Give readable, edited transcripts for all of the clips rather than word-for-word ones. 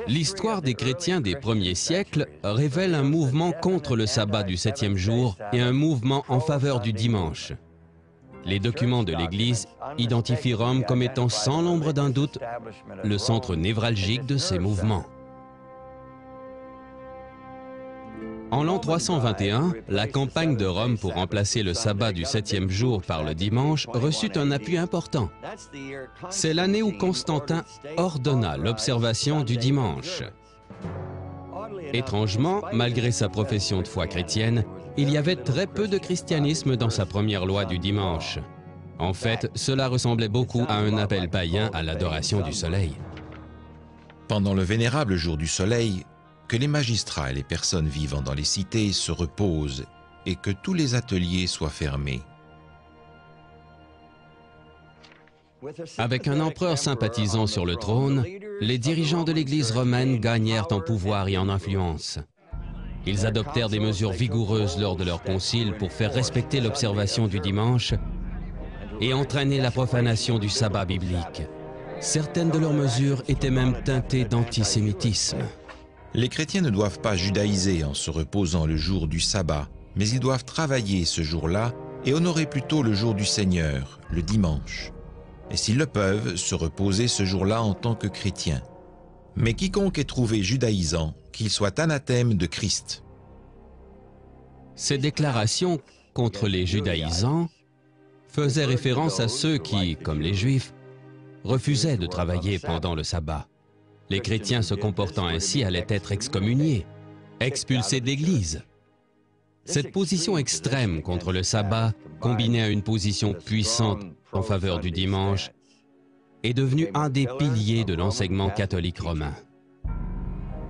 L'histoire des chrétiens des premiers siècles révèle un mouvement contre le sabbat du septième jour et un mouvement en faveur du dimanche. Les documents de l'Église identifient Rome comme étant sans l'ombre d'un doute le centre névralgique de ces mouvements. En l'an 321, la campagne de Rome pour remplacer le sabbat du septième jour par le dimanche reçut un appui important. C'est l'année où Constantin ordonna l'observation du dimanche. Étrangement, malgré sa profession de foi chrétienne, il y avait très peu de christianisme dans sa première loi du dimanche. En fait, cela ressemblait beaucoup à un appel païen à l'adoration du soleil. Pendant le vénérable jour du soleil, que les magistrats et les personnes vivant dans les cités se reposent et que tous les ateliers soient fermés. Avec un empereur sympathisant sur le trône, les dirigeants de l'Église romaine gagnèrent en pouvoir et en influence. Ils adoptèrent des mesures vigoureuses lors de leur concile pour faire respecter l'observation du dimanche et entraîner la profanation du sabbat biblique. Certaines de leurs mesures étaient même teintées d'antisémitisme. Les chrétiens ne doivent pas judaïser en se reposant le jour du sabbat, mais ils doivent travailler ce jour-là et honorer plutôt le jour du Seigneur, le dimanche. Et s'ils le peuvent, se reposer ce jour-là en tant que chrétiens. Mais quiconque est trouvé judaïsant, qu'il soit anathème de Christ. Ces déclarations contre les judaïsants faisaient référence à ceux qui, comme les Juifs, refusaient de travailler pendant le sabbat. Les chrétiens se comportant ainsi allaient être excommuniés, expulsés d'Église. Cette position extrême contre le sabbat, combinée à une position puissante en faveur du dimanche, est devenue un des piliers de l'enseignement catholique romain.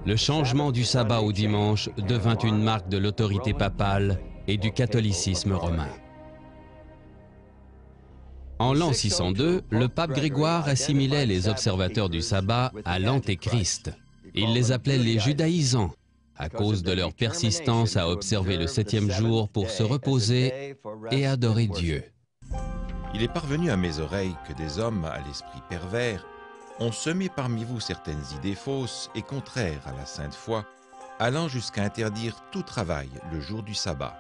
Le changement du sabbat au dimanche devint une marque de l'autorité papale et du catholicisme romain. En l'an 602, le pape Grégoire assimilait les observateurs du sabbat à l'antéchrist. Il les appelait les judaïsants, à cause de leur persistance à observer le septième jour pour se reposer et adorer Dieu. Il est parvenu à mes oreilles que des hommes à l'esprit pervers ont semé parmi vous certaines idées fausses et contraires à la sainte foi, allant jusqu'à interdire tout travail le jour du sabbat.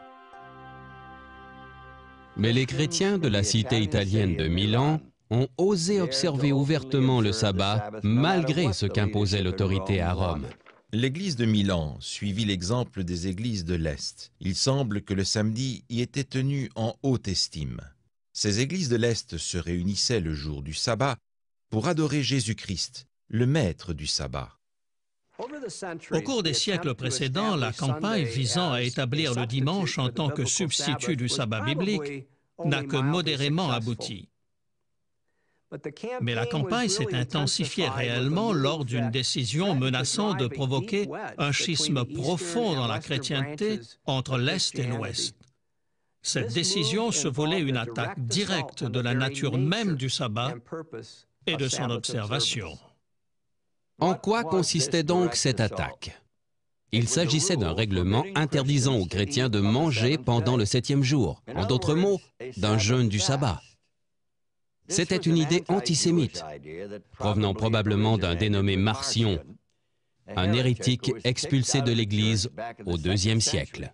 Mais les chrétiens de la cité italienne de Milan ont osé observer ouvertement le sabbat malgré ce qu'imposait l'autorité à Rome. L'Église de Milan suivit l'exemple des églises de l'Est. Il semble que le samedi y était tenu en haute estime. Ces églises de l'Est se réunissaient le jour du sabbat pour adorer Jésus-Christ, le maître du sabbat. Au cours des siècles précédents, la campagne visant à établir le dimanche en tant que substitut du sabbat biblique n'a que modérément abouti. Mais la campagne s'est intensifiée réellement lors d'une décision menaçant de provoquer un schisme profond dans la chrétienté entre l'Est et l'Ouest. Cette décision se voulait une attaque directe de la nature même du sabbat et de son observation. En quoi consistait donc cette attaque? Il s'agissait d'un règlement interdisant aux chrétiens de manger pendant le septième jour, en d'autres mots, d'un jeûne du sabbat. C'était une idée antisémite, provenant probablement d'un dénommé Marcion, un hérétique expulsé de l'Église au IIe siècle.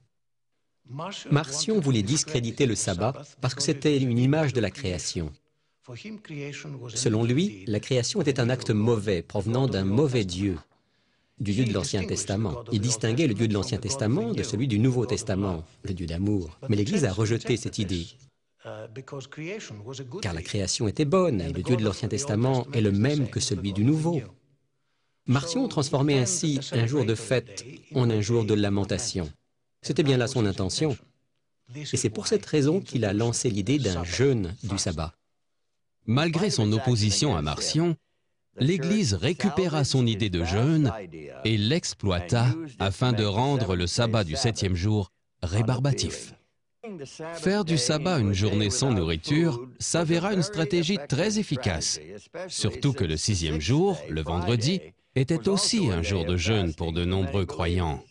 Marcion voulait discréditer le sabbat parce que c'était une image de la création. Selon lui, la création était un acte mauvais, provenant d'un mauvais Dieu, du Dieu de l'Ancien Testament. Il distinguait le Dieu de l'Ancien Testament de celui du Nouveau Testament, le Dieu d'amour. Mais l'Église a rejeté cette idée, car la création était bonne et le Dieu de l'Ancien Testament est le même que celui du Nouveau. Marcion transformait ainsi un jour de fête en un jour de lamentation. C'était bien là son intention. Et c'est pour cette raison qu'il a lancé l'idée d'un jeûne du sabbat. Malgré son opposition à Marcion, l'Église récupéra son idée de jeûne et l'exploita afin de rendre le sabbat du septième jour rébarbatif. Faire du sabbat une journée sans nourriture s'avéra une stratégie très efficace, surtout que le sixième jour, le vendredi, était aussi un jour de jeûne pour de nombreux croyants.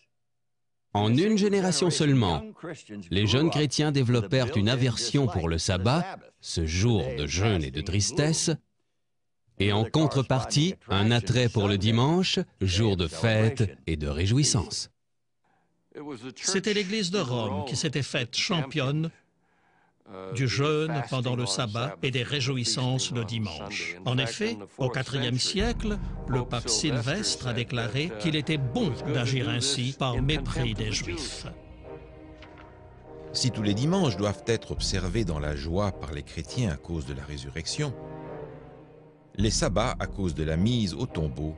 En une génération seulement, les jeunes chrétiens développèrent une aversion pour le sabbat, ce jour de jeûne et de tristesse, et en contrepartie, un attrait pour le dimanche, jour de fête et de réjouissance. C'était l'Église de Rome qui s'était faite championne du jeûne pendant le sabbat et des réjouissances le dimanche. En effet, au IVe siècle, le pape Sylvestre a déclaré qu'il était bon d'agir ainsi par mépris des Juifs. Si tous les dimanches doivent être observés dans la joie par les chrétiens à cause de la résurrection, les sabbats, à cause de la mise au tombeau,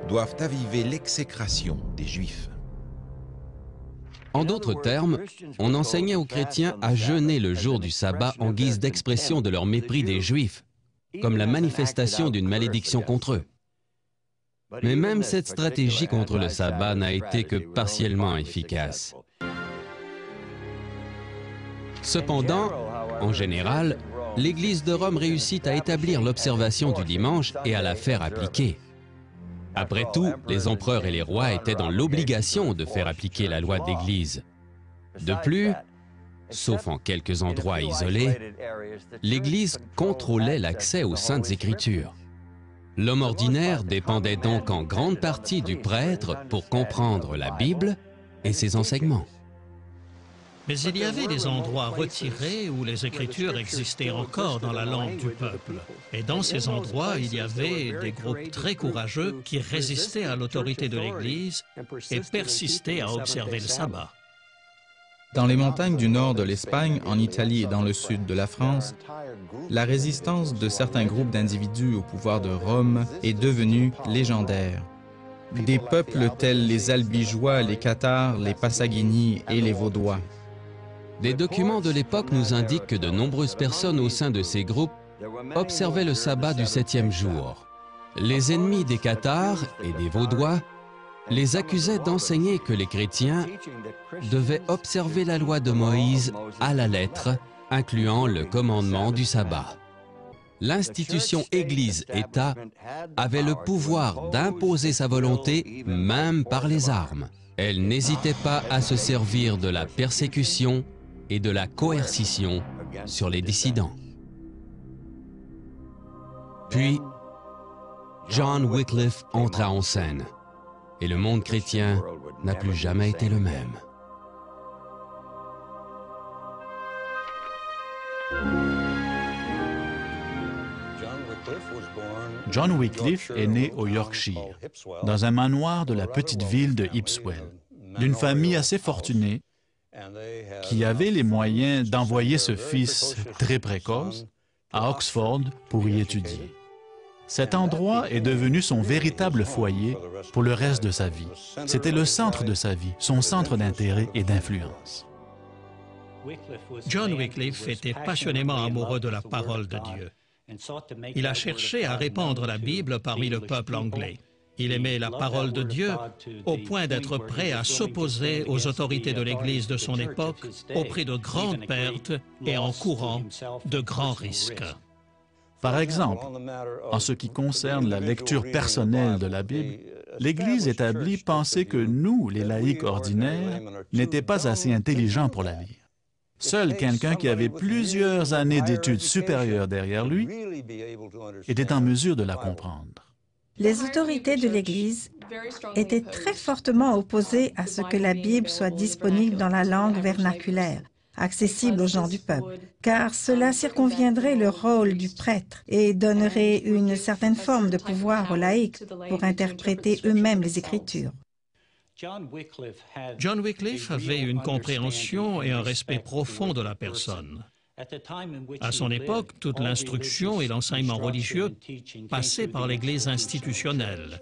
doivent aviver l'exécration des Juifs. En d'autres termes, on enseignait aux chrétiens à jeûner le jour du sabbat en guise d'expression de leur mépris des Juifs, comme la manifestation d'une malédiction contre eux. Mais même cette stratégie contre le sabbat n'a été que partiellement efficace. Cependant, en général, l'Église de Rome réussit à établir l'observation du dimanche et à la faire appliquer. Après tout, les empereurs et les rois étaient dans l'obligation de faire appliquer la loi d'Église. De plus, sauf en quelques endroits isolés, l'Église contrôlait l'accès aux Saintes Écritures. L'homme ordinaire dépendait donc en grande partie du prêtre pour comprendre la Bible et ses enseignements. Mais il y avait des endroits retirés où les Écritures existaient encore dans la langue du peuple. Et dans ces endroits, il y avait des groupes très courageux qui résistaient à l'autorité de l'Église et persistaient à observer le sabbat. Dans les montagnes du nord de l'Espagne, en Italie et dans le sud de la France, la résistance de certains groupes d'individus au pouvoir de Rome est devenue légendaire. Des peuples tels les Albigeois, les Cathares, les Passaguini et les Vaudois. Des documents de l'époque nous indiquent que de nombreuses personnes au sein de ces groupes observaient le sabbat du 7e jour. Les ennemis des Cathares et des Vaudois les accusaient d'enseigner que les chrétiens devaient observer la loi de Moïse à la lettre, incluant le commandement du sabbat. L'institution Église-État avait le pouvoir d'imposer sa volonté, même par les armes. Elle n'hésitait pas à se servir de la persécution et de la coercition sur les dissidents. Puis, John Wycliffe entra en scène, et le monde chrétien n'a plus jamais été le même. John Wycliffe est né au Yorkshire, dans un manoir de la petite ville de Ipswell, d'une famille assez fortunée qui avait les moyens d'envoyer ce fils très précoce à Oxford pour y étudier. Cet endroit est devenu son véritable foyer pour le reste de sa vie. C'était le centre de sa vie, son centre d'intérêt et d'influence. John Wycliffe était passionnément amoureux de la parole de Dieu. Il a cherché à répandre la Bible parmi le peuple anglais. Il aimait la parole de Dieu au point d'être prêt à s'opposer aux autorités de l'Église de son époque au prix de grandes pertes et en courant de grands risques. Par exemple, en ce qui concerne la lecture personnelle de la Bible, l'Église établie pensait que nous, les laïcs ordinaires, n'étaient pas assez intelligents pour la lire. Seul quelqu'un qui avait plusieurs années d'études supérieures derrière lui était en mesure de la comprendre. Les autorités de l'Église étaient très fortement opposées à ce que la Bible soit disponible dans la langue vernaculaire, accessible aux gens du peuple, car cela circonviendrait le rôle du prêtre et donnerait une certaine forme de pouvoir aux laïcs pour interpréter eux-mêmes les Écritures. John Wycliffe avait une compréhension et un respect profond de la personne. À son époque, toute l'instruction et l'enseignement religieux passaient par l'Église institutionnelle,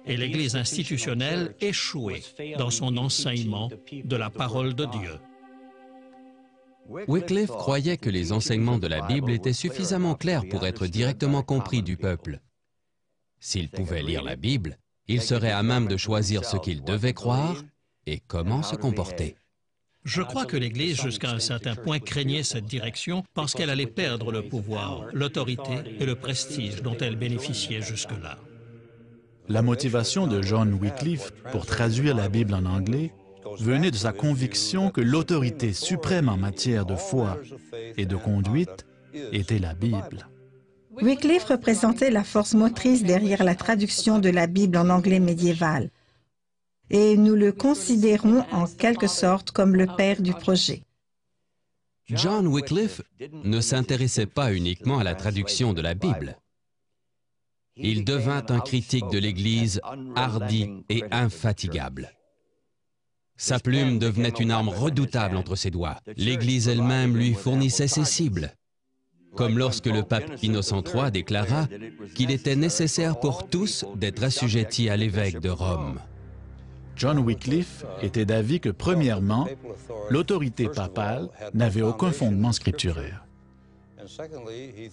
et l'Église institutionnelle échouait dans son enseignement de la parole de Dieu. Wycliffe croyait que les enseignements de la Bible étaient suffisamment clairs pour être directement compris du peuple. S'il pouvait lire la Bible, il serait à même de choisir ce qu'il devait croire et comment se comporter. Je crois que l'Église, jusqu'à un certain point, craignait cette direction parce qu'elle allait perdre le pouvoir, l'autorité et le prestige dont elle bénéficiait jusque-là. La motivation de John Wycliffe pour traduire la Bible en anglais venait de sa conviction que l'autorité suprême en matière de foi et de conduite était la Bible. Wycliffe représentait la force motrice derrière la traduction de la Bible en anglais médiéval. Et nous le considérons en quelque sorte comme le père du projet. John Wycliffe ne s'intéressait pas uniquement à la traduction de la Bible. Il devint un critique de l'Église hardi et infatigable. Sa plume devenait une arme redoutable entre ses doigts. L'Église elle-même lui fournissait ses cibles, comme lorsque le pape Innocent III déclara qu'il était nécessaire pour tous d'être assujettis à l'évêque de Rome. John Wycliffe était d'avis que, premièrement, l'autorité papale n'avait aucun fondement scripturaire.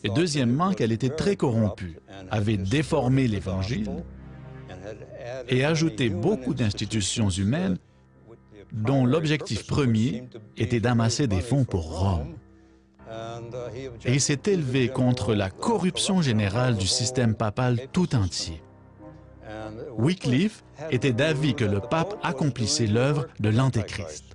Et deuxièmement, qu'elle était très corrompue, avait déformé l'Évangile et ajouté beaucoup d'institutions humaines dont l'objectif premier était d'amasser des fonds pour Rome. Et il s'est élevé contre la corruption générale du système papal tout entier. Wycliffe était d'avis que le pape accomplissait l'œuvre de l'Antéchrist.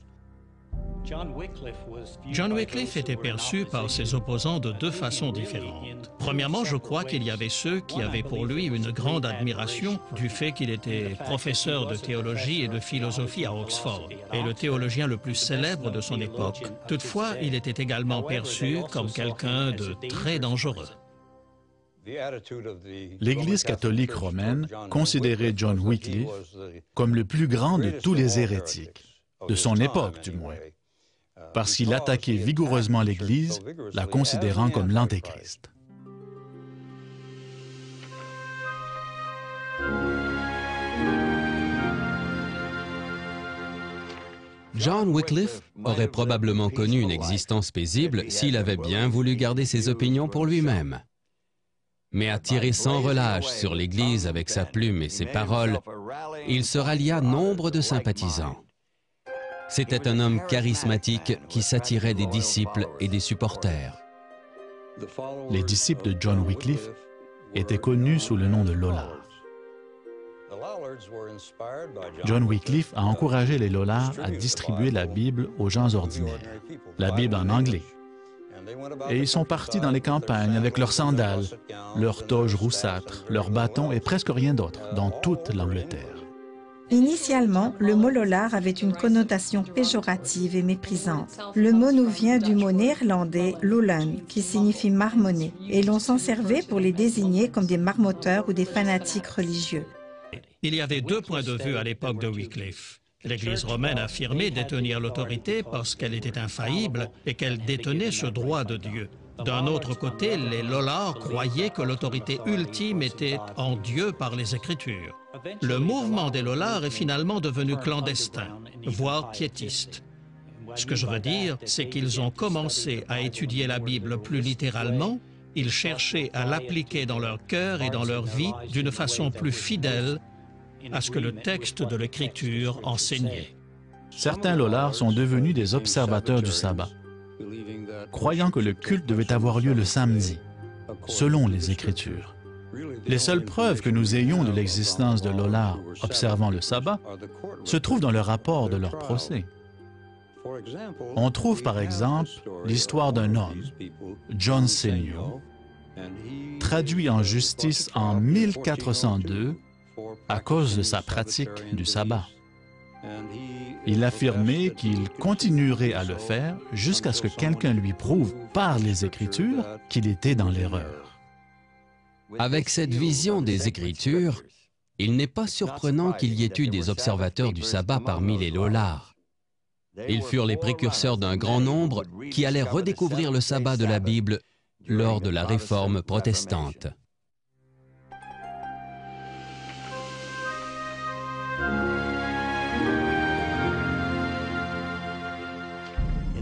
John Wycliffe était perçu par ses opposants de deux façons différentes. Premièrement, je crois qu'il y avait ceux qui avaient pour lui une grande admiration du fait qu'il était professeur de théologie et de philosophie à Oxford et le théologien le plus célèbre de son époque. Toutefois, il était également perçu comme quelqu'un de très dangereux. L'Église catholique romaine considérait John Wycliffe comme le plus grand de tous les hérétiques, de son époque du moins, parce qu'il attaquait vigoureusement l'Église, la considérant comme l'Antéchrist. John Wycliffe aurait probablement connu une existence paisible s'il avait bien voulu garder ses opinions pour lui-même. Mais à tirer sans relâche sur l'Église avec sa plume et ses paroles, il se rallia nombre de sympathisants. C'était un homme charismatique qui s'attirait des disciples et des supporters. Les disciples de John Wycliffe étaient connus sous le nom de Lollards. John Wycliffe a encouragé les Lollards à distribuer la Bible aux gens ordinaires, la Bible en anglais. Et ils sont partis dans les campagnes avec leurs sandales, leurs toges roussâtres, leurs bâtons et presque rien d'autre dans toute l'Angleterre. Initialement, le mot lollard avait une connotation péjorative et méprisante. Le mot nous vient du mot néerlandais lollen, qui signifie marmonner, et l'on s'en servait pour les désigner comme des marmotteurs ou des fanatiques religieux. Il y avait deux points de vue à l'époque de Wycliffe. L'Église romaine affirmait détenir l'autorité parce qu'elle était infaillible et qu'elle détenait ce droit de Dieu. D'un autre côté, les Lollards croyaient que l'autorité ultime était en Dieu par les Écritures. Le mouvement des Lollards est finalement devenu clandestin, voire piétiste. Ce que je veux dire, c'est qu'ils ont commencé à étudier la Bible plus littéralement, ils cherchaient à l'appliquer dans leur cœur et dans leur vie d'une façon plus fidèle à ce que le texte de l'Écriture enseignait. Certains Lollards sont devenus des observateurs du sabbat, croyant que le culte devait avoir lieu le samedi, selon les Écritures. Les seules preuves que nous ayons de l'existence de Lollards observant le sabbat se trouvent dans le rapport de leur procès. On trouve par exemple l'histoire d'un homme, John Senior, traduit en justice en 1402 à cause de sa pratique du sabbat. Il affirmait qu'il continuerait à le faire jusqu'à ce que quelqu'un lui prouve par les Écritures qu'il était dans l'erreur. Avec cette vision des Écritures, il n'est pas surprenant qu'il y ait eu des observateurs du sabbat parmi les Lollards. Ils furent les précurseurs d'un grand nombre qui allaient redécouvrir le sabbat de la Bible lors de la Réforme protestante.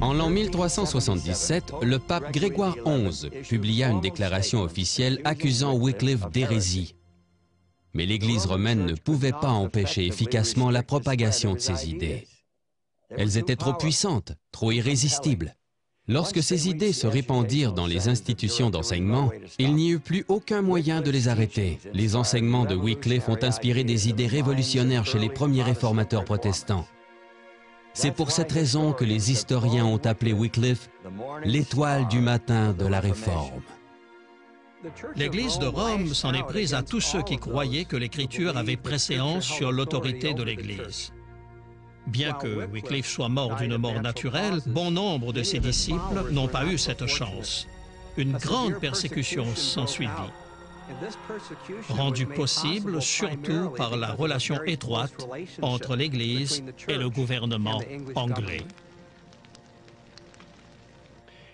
En l'an 1377, le pape Grégoire XI publia une déclaration officielle accusant Wycliffe d'hérésie. Mais l'Église romaine ne pouvait pas empêcher efficacement la propagation de ses idées. Elles étaient trop puissantes, trop irrésistibles. Lorsque ces idées se répandirent dans les institutions d'enseignement, il n'y eut plus aucun moyen de les arrêter. Les enseignements de Wycliffe ont inspiré des idées révolutionnaires chez les premiers réformateurs protestants. C'est pour cette raison que les historiens ont appelé Wycliffe l'étoile du matin de la Réforme. L'Église de Rome s'en est prise à tous ceux qui croyaient que l'Écriture avait préséance sur l'autorité de l'Église. Bien que Wycliffe soit mort d'une mort naturelle, bon nombre de ses disciples n'ont pas eu cette chance. Une grande persécution s'ensuivit, rendue possible surtout par la relation étroite entre l'Église et le gouvernement anglais.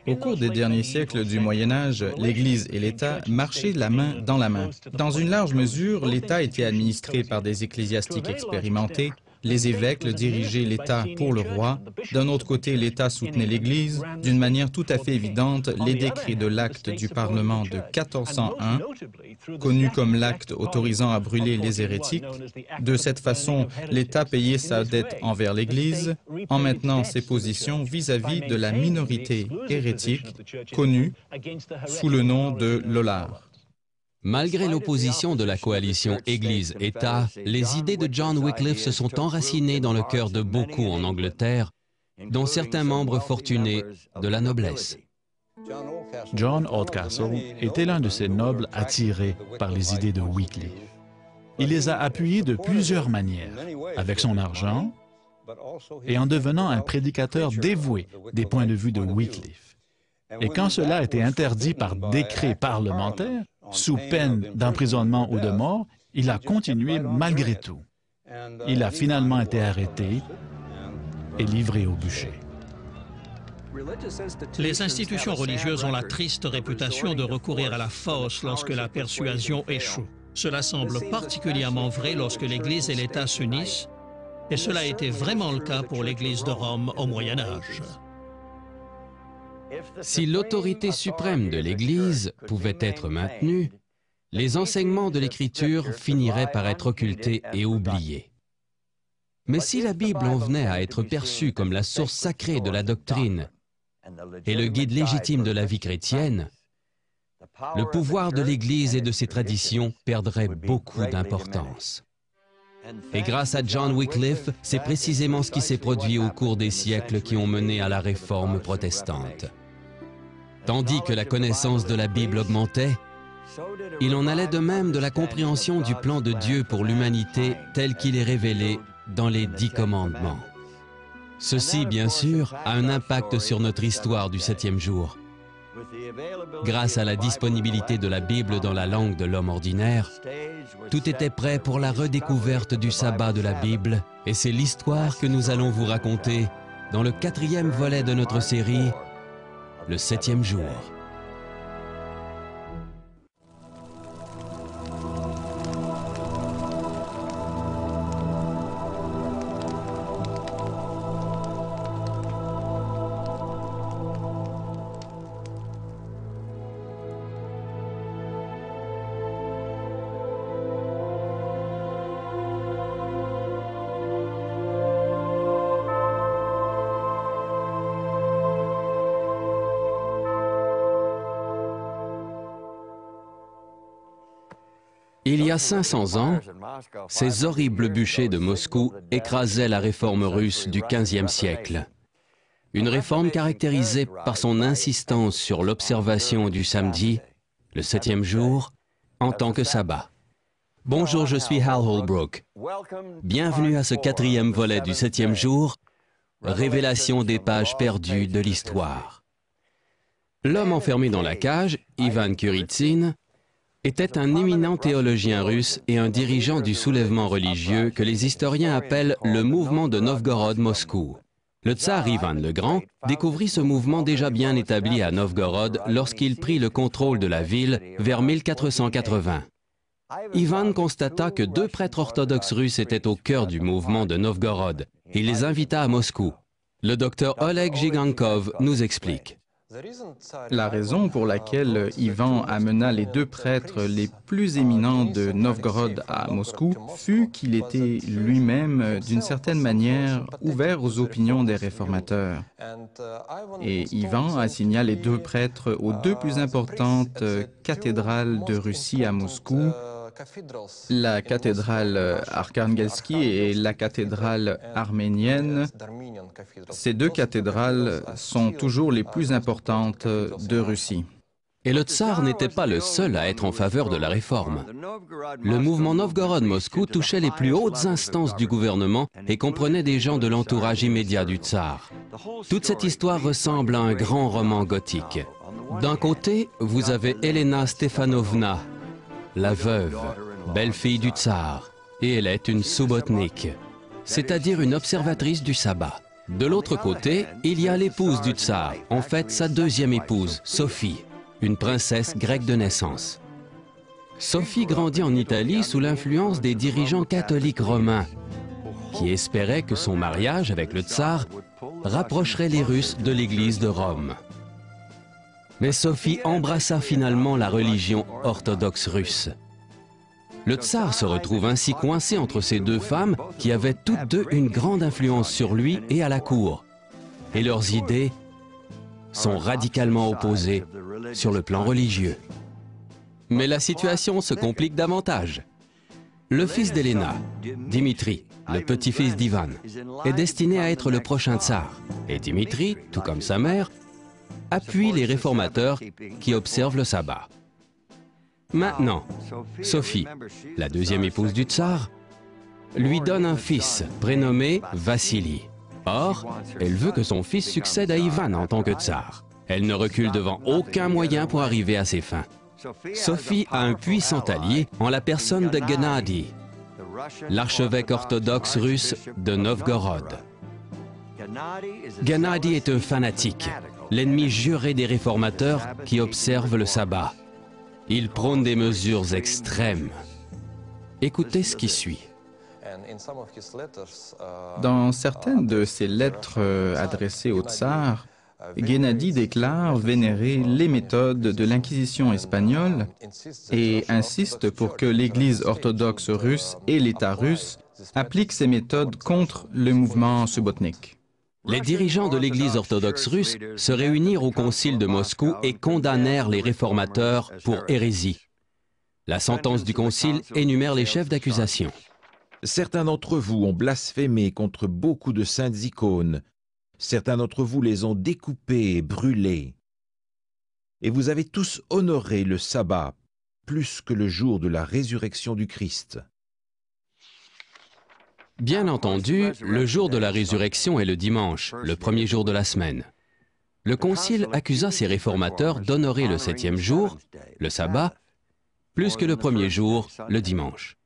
Au cours des derniers siècles du Moyen Âge, l'Église et l'État marchaient la main dans la main. Dans une large mesure, l'État était administré par des ecclésiastiques expérimentés. Les évêques dirigeaient l'État pour le roi. D'un autre côté, l'État soutenait l'Église. D'une manière tout à fait évidente, les décrets de l'acte du Parlement de 1401, connu comme l'acte autorisant à brûler les hérétiques, de cette façon, l'État payait sa dette envers l'Église en maintenant ses positions vis-à-vis de la minorité hérétique, connue sous le nom de l'Ollard. Malgré l'opposition de la coalition Église-État, les idées de John Wycliffe se sont enracinées dans le cœur de beaucoup en Angleterre, dont certains membres fortunés de la noblesse. John Oldcastle était l'un de ces nobles attirés par les idées de Wycliffe. Il les a appuyées de plusieurs manières, avec son argent et en devenant un prédicateur dévoué des points de vue de Wycliffe. Et quand cela a été interdit par décret parlementaire, sous peine d'emprisonnement ou de mort, il a continué malgré tout. Il a finalement été arrêté et livré au bûcher. Les institutions religieuses ont la triste réputation de recourir à la force lorsque la persuasion échoue. Cela semble particulièrement vrai lorsque l'Église et l'État s'unissent, et cela a été vraiment le cas pour l'Église de Rome au Moyen Âge. Si l'autorité suprême de l'Église pouvait être maintenue, les enseignements de l'Écriture finiraient par être occultés et oubliés. Mais si la Bible en venait à être perçue comme la source sacrée de la doctrine et le guide légitime de la vie chrétienne, le pouvoir de l'Église et de ses traditions perdrait beaucoup d'importance. Et grâce à John Wycliffe, c'est précisément ce qui s'est produit au cours des siècles qui ont mené à la réforme protestante. Tandis que la connaissance de la Bible augmentait, il en allait de même de la compréhension du plan de Dieu pour l'humanité tel qu'il est révélé dans les 10 commandements. Ceci, bien sûr, a un impact sur notre histoire du 7e jour. Grâce à la disponibilité de la Bible dans la langue de l'homme ordinaire, tout était prêt pour la redécouverte du sabbat de la Bible, et c'est l'histoire que nous allons vous raconter dans le 4e volet de notre série, le 7e jour. Il y a 500 ans, ces horribles bûchers de Moscou écrasaient la réforme russe du XVe siècle. Une réforme caractérisée par son insistance sur l'observation du samedi, le 7e jour, en tant que sabbat. Bonjour, je suis Hal Holbrook. Bienvenue à ce 4e volet du 7e jour, révélation des pages perdues de l'histoire. L'homme enfermé dans la cage, Ivan Kuritsin, était un éminent théologien russe et un dirigeant du soulèvement religieux que les historiens appellent le mouvement de Novgorod-Moscou. Le tsar Ivan le Grand découvrit ce mouvement déjà bien établi à Novgorod lorsqu'il prit le contrôle de la ville vers 1480. Ivan constata que 2 prêtres orthodoxes russes étaient au cœur du mouvement de Novgorod. Il les invita à Moscou. Le docteur Oleg Gigankov nous explique. La raison pour laquelle Ivan amena les 2 prêtres les plus éminents de Novgorod à Moscou fut qu'il était lui-même, d'une certaine manière, ouvert aux opinions des réformateurs. Et Ivan assigna les 2 prêtres aux 2 plus importantes cathédrales de Russie à Moscou, la cathédrale Arkhangelski et la cathédrale arménienne. Ces 2 cathédrales sont toujours les plus importantes de Russie. Et le tsar n'était pas le seul à être en faveur de la réforme. Le mouvement Novgorod-Moscou touchait les plus hautes instances du gouvernement et comprenait des gens de l'entourage immédiat du tsar. Toute cette histoire ressemble à un grand roman gothique. D'un côté, vous avez Elena Stefanovna, la veuve, belle-fille du tsar, et elle est une soubotnik, c'est-à-dire une observatrice du sabbat. De l'autre côté, il y a l'épouse du tsar, en fait sa deuxième épouse, Sophie, une princesse grecque de naissance. Sophie grandit en Italie sous l'influence des dirigeants catholiques romains, qui espéraient que son mariage avec le tsar rapprocherait les Russes de l'Église de Rome. Mais Sophie embrassa finalement la religion orthodoxe russe. Le tsar se retrouve ainsi coincé entre ces deux femmes qui avaient toutes deux une grande influence sur lui et à la cour. Et leurs idées sont radicalement opposées sur le plan religieux. Mais la situation se complique davantage. Le fils d'Elena, Dimitri, le petit-fils d'Ivan, est destiné à être le prochain tsar. Et Dimitri, tout comme sa mère, appuie les réformateurs qui observent le sabbat. Maintenant, Sophie, la deuxième épouse du tsar, lui donne un fils prénommé Vassili. Or, elle veut que son fils succède à Ivan en tant que tsar. Elle ne recule devant aucun moyen pour arriver à ses fins. Sophie a un puissant allié en la personne de Gennady, l'archevêque orthodoxe russe de Novgorod. Gennady est un fanatique, l'ennemi juré des réformateurs qui observent le sabbat. Il prône des mesures extrêmes. Écoutez ce qui suit. Dans certaines de ses lettres adressées au tsar, Gennady déclare vénérer les méthodes de l'Inquisition espagnole et insiste pour que l'Église orthodoxe russe et l'État russe appliquent ces méthodes contre le mouvement subbotnik. Les dirigeants de l'Église orthodoxe russe se réunirent au concile de Moscou et condamnèrent les réformateurs pour hérésie. La sentence du concile énumère les chefs d'accusation. Certains d'entre vous ont blasphémé contre beaucoup de saintes icônes. Certains d'entre vous les ont découpés et brûlés. Et vous avez tous honoré le sabbat plus que le jour de la résurrection du Christ. Bien entendu, le jour de la résurrection est le dimanche, le premier jour de la semaine. Le concile accusa ces réformateurs d'honorer le septième jour, le sabbat, plus que le premier jour, le dimanche.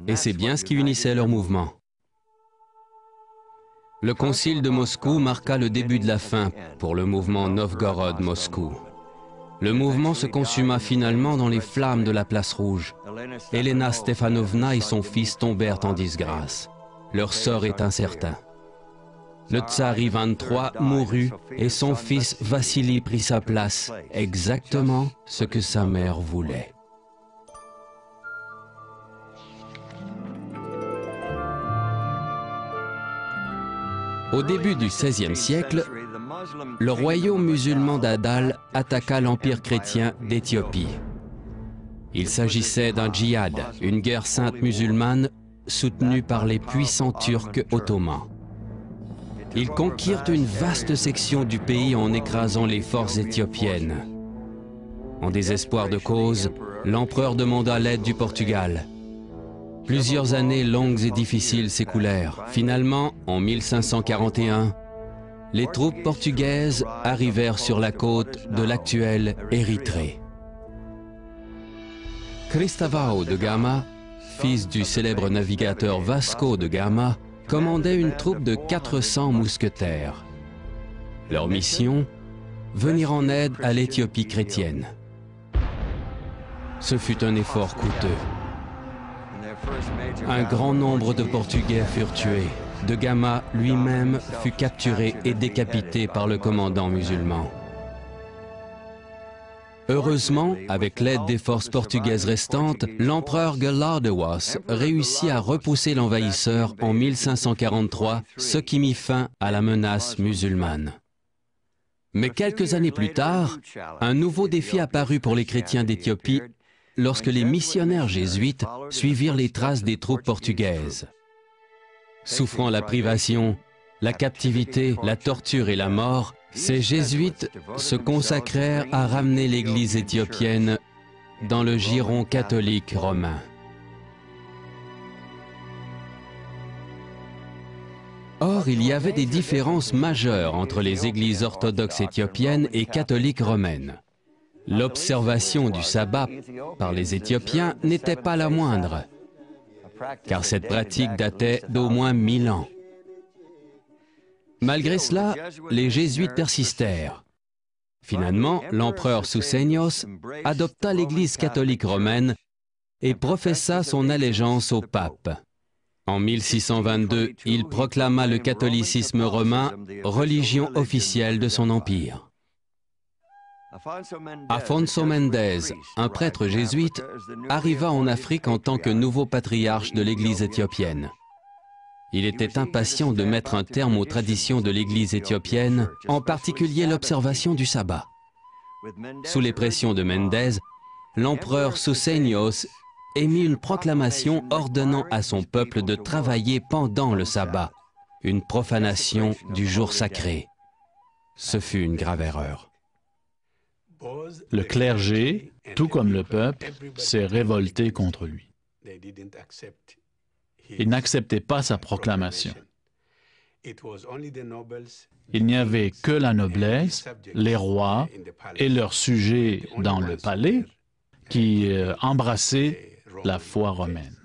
Et c'est bien ce qui unissait leur mouvement. Le concile de Moscou marqua le début de la fin pour le mouvement Novgorod-Moscou. Le mouvement se consuma finalement dans les flammes de la place rouge. Elena Stefanovna et son fils tombèrent en disgrâce. Leur sort est incertain. Le tsar Ivan III mourut et son fils Vassili prit sa place, exactement ce que sa mère voulait. Au début du XVIe siècle, le royaume musulman d'Adal attaqua l'empire chrétien d'Éthiopie. Il s'agissait d'un djihad, une guerre sainte musulmane soutenue par les puissants Turcs ottomans. Ils conquirent une vaste section du pays en écrasant les forces éthiopiennes. En désespoir de cause, l'empereur demanda l'aide du Portugal. Plusieurs années longues et difficiles s'écoulèrent. Finalement, en 1541, les troupes portugaises arrivèrent sur la côte de l'actuelle Érythrée. Cristóvão de Gama, fils du célèbre navigateur Vasco de Gama, commandait une troupe de 400 mousquetaires. Leur mission, venir en aide à l'Éthiopie chrétienne. Ce fut un effort coûteux. Un grand nombre de Portugais furent tués. De Gama lui-même fut capturé et décapité par le commandant musulman. Heureusement, avec l'aide des forces portugaises restantes, l'empereur Gelawdewos réussit à repousser l'envahisseur en 1543, ce qui mit fin à la menace musulmane. Mais quelques années plus tard, un nouveau défi apparut pour les chrétiens d'Éthiopie lorsque les missionnaires jésuites suivirent les traces des troupes portugaises. Souffrant la privation, la captivité, la torture et la mort, ces jésuites se consacrèrent à ramener l'Église éthiopienne dans le giron catholique romain. Or, il y avait des différences majeures entre les églises orthodoxes éthiopiennes et catholiques romaines. L'observation du sabbat par les Éthiopiens n'était pas la moindre, car cette pratique datait d'au moins 1000 ans. Malgré cela, les jésuites persistèrent. Finalement, l'empereur Susenyos adopta l'Église catholique romaine et professa son allégeance au pape. En 1622, il proclama le catholicisme romain religion officielle de son empire. Afonso Mendez, un prêtre jésuite, arriva en Afrique en tant que nouveau patriarche de l'Église éthiopienne. Il était impatient de mettre un terme aux traditions de l'Église éthiopienne, en particulier l'observation du sabbat. Sous les pressions de Mendez, l'empereur Susenyos émit une proclamation ordonnant à son peuple de travailler pendant le sabbat, une profanation du jour sacré. Ce fut une grave erreur. Le clergé, tout comme le peuple, s'est révolté contre lui. Ils n'acceptaient pas sa proclamation. Il n'y avait que la noblesse, les rois et leurs sujets dans le palais qui embrassaient la foi romaine.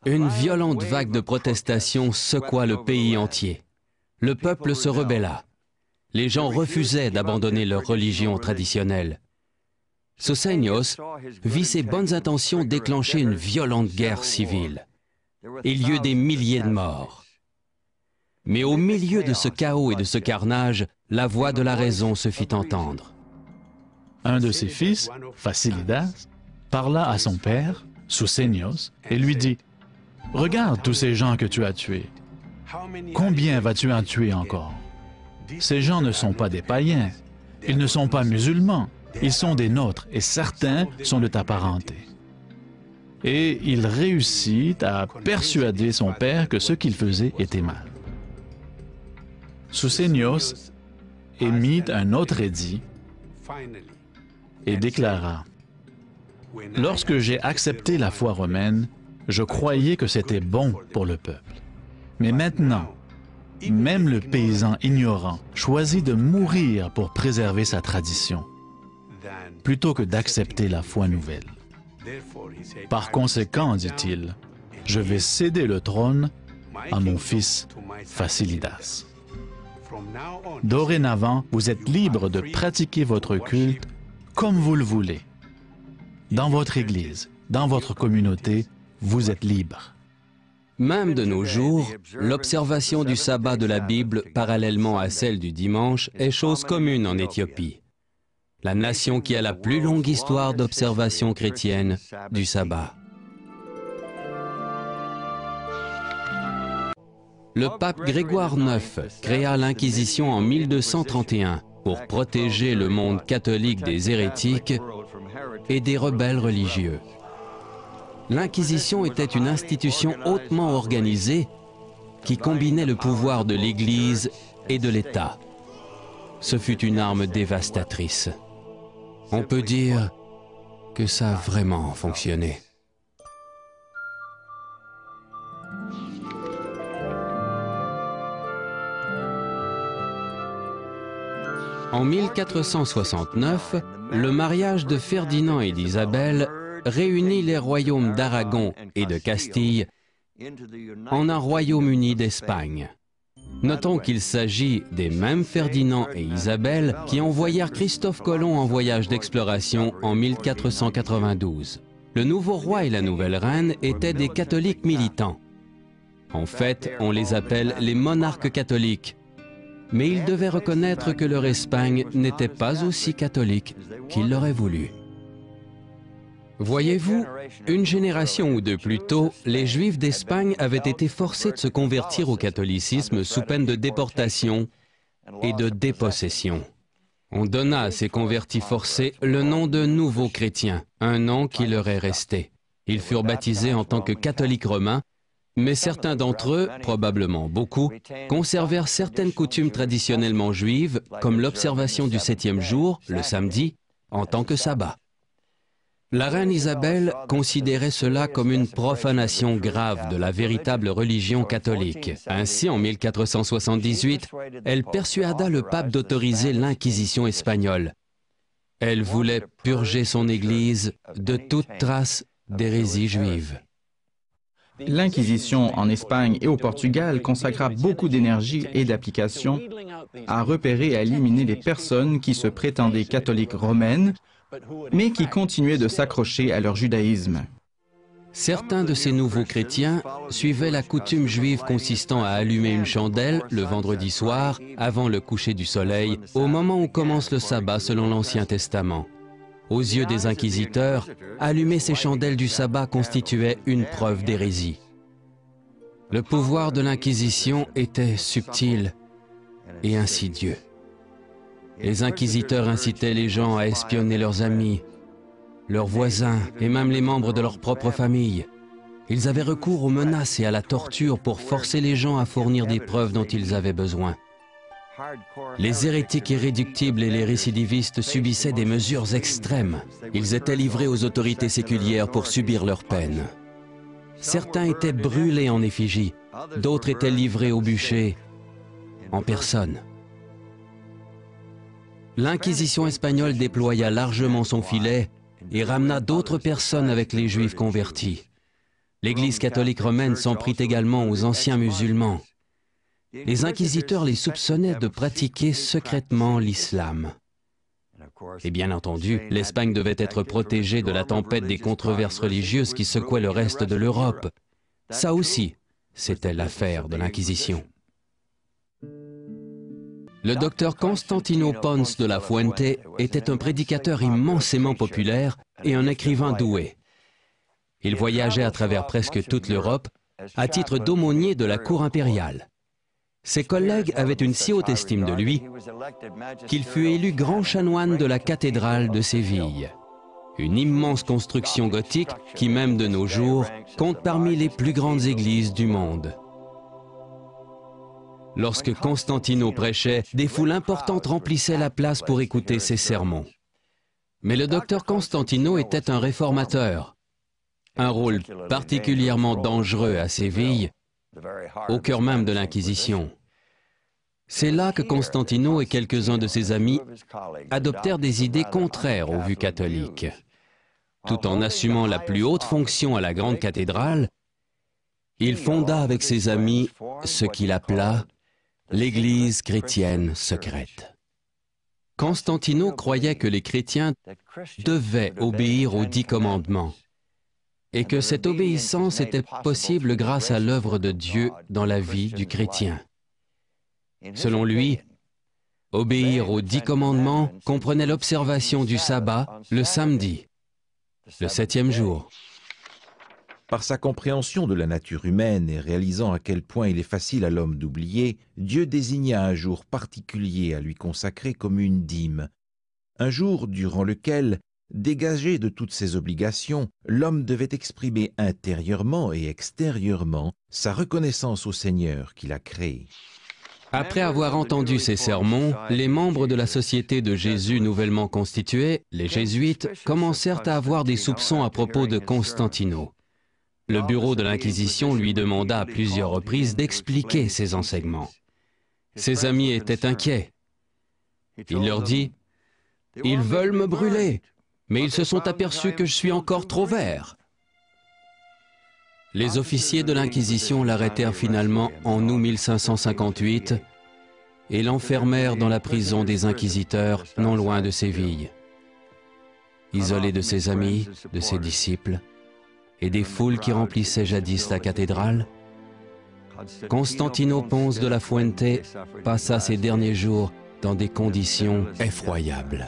Une violente vague de protestations secoua le pays entier. Le peuple se rebella. Les gens refusaient d'abandonner leur religion traditionnelle. Susenyos vit ses bonnes intentions déclencher une violente guerre civile. Il y eut des milliers de morts. Mais au milieu de ce chaos et de ce carnage, la voix de la raison se fit entendre. Un de ses fils, Fasilidas, parla à son père, Susenyos, et lui dit « Regarde tous ces gens que tu as tués. Combien vas-tu en tuer encore? Ces gens ne sont pas des païens, ils ne sont pas musulmans, ils sont des nôtres et certains sont de ta parenté. » Et il réussit à persuader son père que ce qu'il faisait était mal. Susenyos émit un autre édit et déclara « Lorsque j'ai accepté la foi romaine, je croyais que c'était bon pour le peuple. Mais maintenant, même le paysan ignorant choisit de mourir pour préserver sa tradition, plutôt que d'accepter la foi nouvelle. Par conséquent, dit-il, je vais céder le trône à mon fils Fasilidas. Dorénavant, vous êtes libre de pratiquer votre culte comme vous le voulez. Dans votre église, dans votre communauté, vous êtes libre. Même de nos jours, l'observation du sabbat de la Bible, parallèlement à celle du dimanche, est chose commune en Éthiopie, la nation qui a la plus longue histoire d'observation chrétienne du sabbat. Le pape Grégoire IX créa l'Inquisition en 1231 pour protéger le monde catholique des hérétiques et des rebelles religieux. L'Inquisition était une institution hautement organisée qui combinait le pouvoir de l'Église et de l'État. Ce fut une arme dévastatrice. On peut dire que ça a vraiment fonctionné. En 1469, le mariage de Ferdinand et d'Isabelle réunit les royaumes d'Aragon et de Castille en un royaume uni d'Espagne. Notons qu'il s'agit des mêmes Ferdinand et Isabelle qui envoyèrent Christophe Colomb en voyage d'exploration en 1492. Le nouveau roi et la nouvelle reine étaient des catholiques militants. En fait, on les appelle les monarques catholiques. Mais ils devaient reconnaître que leur Espagne n'était pas aussi catholique qu'ils l'auraient voulu. Voyez-vous, une génération ou deux plus tôt, les Juifs d'Espagne avaient été forcés de se convertir au catholicisme sous peine de déportation et de dépossession. On donna à ces convertis forcés le nom de nouveaux chrétiens, un nom qui leur est resté. Ils furent baptisés en tant que catholiques romains Mais certains d'entre eux, probablement beaucoup, conservèrent certaines coutumes traditionnellement juives, comme l'observation du 7e jour, le samedi, en tant que sabbat. La reine Isabelle considérait cela comme une profanation grave de la véritable religion catholique. Ainsi, en 1478, elle persuada le pape d'autoriser l'Inquisition espagnole. Elle voulait purger son Église de toute trace d'hérésie juive. L'Inquisition en Espagne et au Portugal consacra beaucoup d'énergie et d'application à repérer et à éliminer les personnes qui se prétendaient catholiques romaines, mais qui continuaient de s'accrocher à leur judaïsme. Certains de ces nouveaux chrétiens suivaient la coutume juive consistant à allumer une chandelle le vendredi soir, avant le coucher du soleil, au moment où commence le sabbat selon l'Ancien Testament. Aux yeux des inquisiteurs, allumer ces chandelles du sabbat constituait une preuve d'hérésie. Le pouvoir de l'Inquisition était subtil et insidieux. Les inquisiteurs incitaient les gens à espionner leurs amis, leurs voisins et même les membres de leur propre famille. Ils avaient recours aux menaces et à la torture pour forcer les gens à fournir des preuves dont ils avaient besoin. Les hérétiques irréductibles et les récidivistes subissaient des mesures extrêmes. Ils étaient livrés aux autorités séculières pour subir leur peine. Certains étaient brûlés en effigie, d'autres étaient livrés au bûcher en personne. L'Inquisition espagnole déploya largement son filet et ramena d'autres personnes avec les Juifs convertis. L'Église catholique romaine s'en prit également aux anciens musulmans. Les inquisiteurs les soupçonnaient de pratiquer secrètement l'islam. Et bien entendu, l'Espagne devait être protégée de la tempête des controverses religieuses qui secouaient le reste de l'Europe. Ça aussi, c'était l'affaire de l'Inquisition. Le docteur Constantino Pons de la Fuente était un prédicateur immensément populaire et un écrivain doué. Il voyageait à travers presque toute l'Europe à titre d'aumônier de la cour impériale. Ses collègues avaient une si haute estime de lui qu'il fut élu grand chanoine de la cathédrale de Séville, une immense construction gothique qui, même de nos jours, compte parmi les plus grandes églises du monde. Lorsque Constantino prêchait, des foules importantes remplissaient la place pour écouter ses sermons. Mais le docteur Constantino était un réformateur, un rôle particulièrement dangereux à Séville, au cœur même de l'Inquisition. C'est là que Constantino et quelques-uns de ses amis adoptèrent des idées contraires aux vues catholiques. Tout en assumant la plus haute fonction à la grande cathédrale, il fonda avec ses amis ce qu'il appela l'Église chrétienne secrète. Constantino croyait que les chrétiens devaient obéir aux 10 commandements et que cette obéissance était possible grâce à l'œuvre de Dieu dans la vie du chrétien. Selon lui, obéir aux 10 commandements comprenait l'observation du sabbat le samedi, le 7e jour. Par sa compréhension de la nature humaine et réalisant à quel point il est facile à l'homme d'oublier, Dieu désigna un jour particulier à lui consacrer comme une dîme, un jour durant lequel, dégagé de toutes ses obligations, l'homme devait exprimer intérieurement et extérieurement sa reconnaissance au Seigneur qui l'a créé. Après avoir entendu ces sermons, les membres de la Société de Jésus nouvellement constituée, les Jésuites, commencèrent à avoir des soupçons à propos de Constantino. Le bureau de l'Inquisition lui demanda à plusieurs reprises d'expliquer ses enseignements. Ses amis étaient inquiets. Il leur dit « Ils veulent me brûler, mais ils se sont aperçus que je suis encore trop vert. » Les officiers de l'Inquisition l'arrêtèrent finalement en août 1558 et l'enfermèrent dans la prison des inquisiteurs, non loin de Séville. Isolé de ses amis, de ses disciples, et des foules qui remplissaient jadis la cathédrale, Constantino Pons de la Fuente passa ses derniers jours dans des conditions effroyables.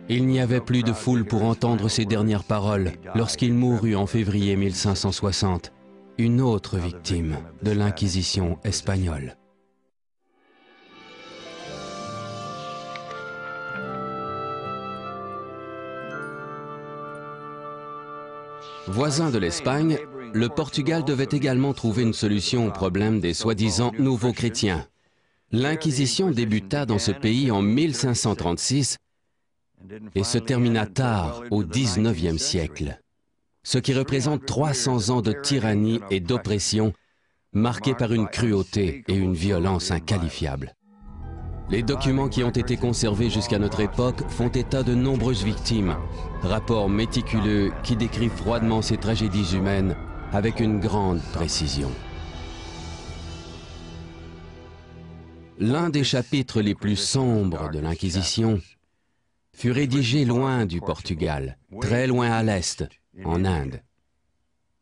Il n'y avait plus de foule pour entendre ses dernières paroles lorsqu'il mourut en février 1560, une autre victime de l'Inquisition espagnole. Voisin de l'Espagne, le Portugal devait également trouver une solution au problème des soi-disant nouveaux chrétiens. L'Inquisition débuta dans ce pays en 1536 et se termina tard, au XIXe siècle, ce qui représente 300 ans de tyrannie et d'oppression, marqués par une cruauté et une violence inqualifiables. Les documents qui ont été conservés jusqu'à notre époque font état de nombreuses victimes, rapports méticuleux qui décrivent froidement ces tragédies humaines avec une grande précision. L'un des chapitres les plus sombres de l'Inquisition fut rédigé loin du Portugal, très loin à l'est, en Inde.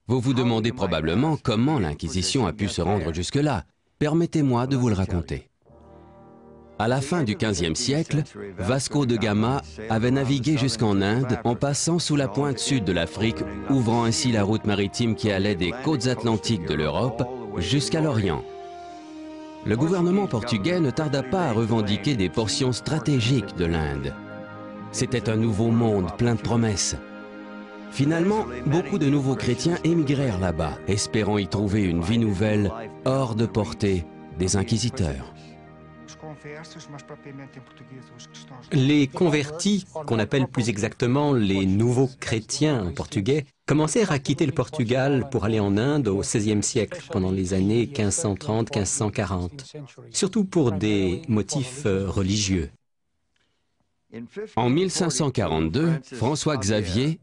Vous vous demandez probablement comment l'Inquisition a pu se rendre jusque-là. Permettez-moi de vous le raconter. À la fin du XVe siècle, Vasco de Gama avait navigué jusqu'en Inde en passant sous la pointe sud de l'Afrique, ouvrant ainsi la route maritime qui allait des côtes atlantiques de l'Europe jusqu'à l'Orient. Le gouvernement portugais ne tarda pas à revendiquer des portions stratégiques de l'Inde. C'était un nouveau monde plein de promesses. Finalement, beaucoup de nouveaux chrétiens émigrèrent là-bas, espérant y trouver une vie nouvelle hors de portée des inquisiteurs. Les convertis, qu'on appelle plus exactement les nouveaux chrétiens en portugais, commencèrent à quitter le Portugal pour aller en Inde au XVIe siècle, pendant les années 1530-1540, surtout pour des motifs religieux. En 1542, François Xavier,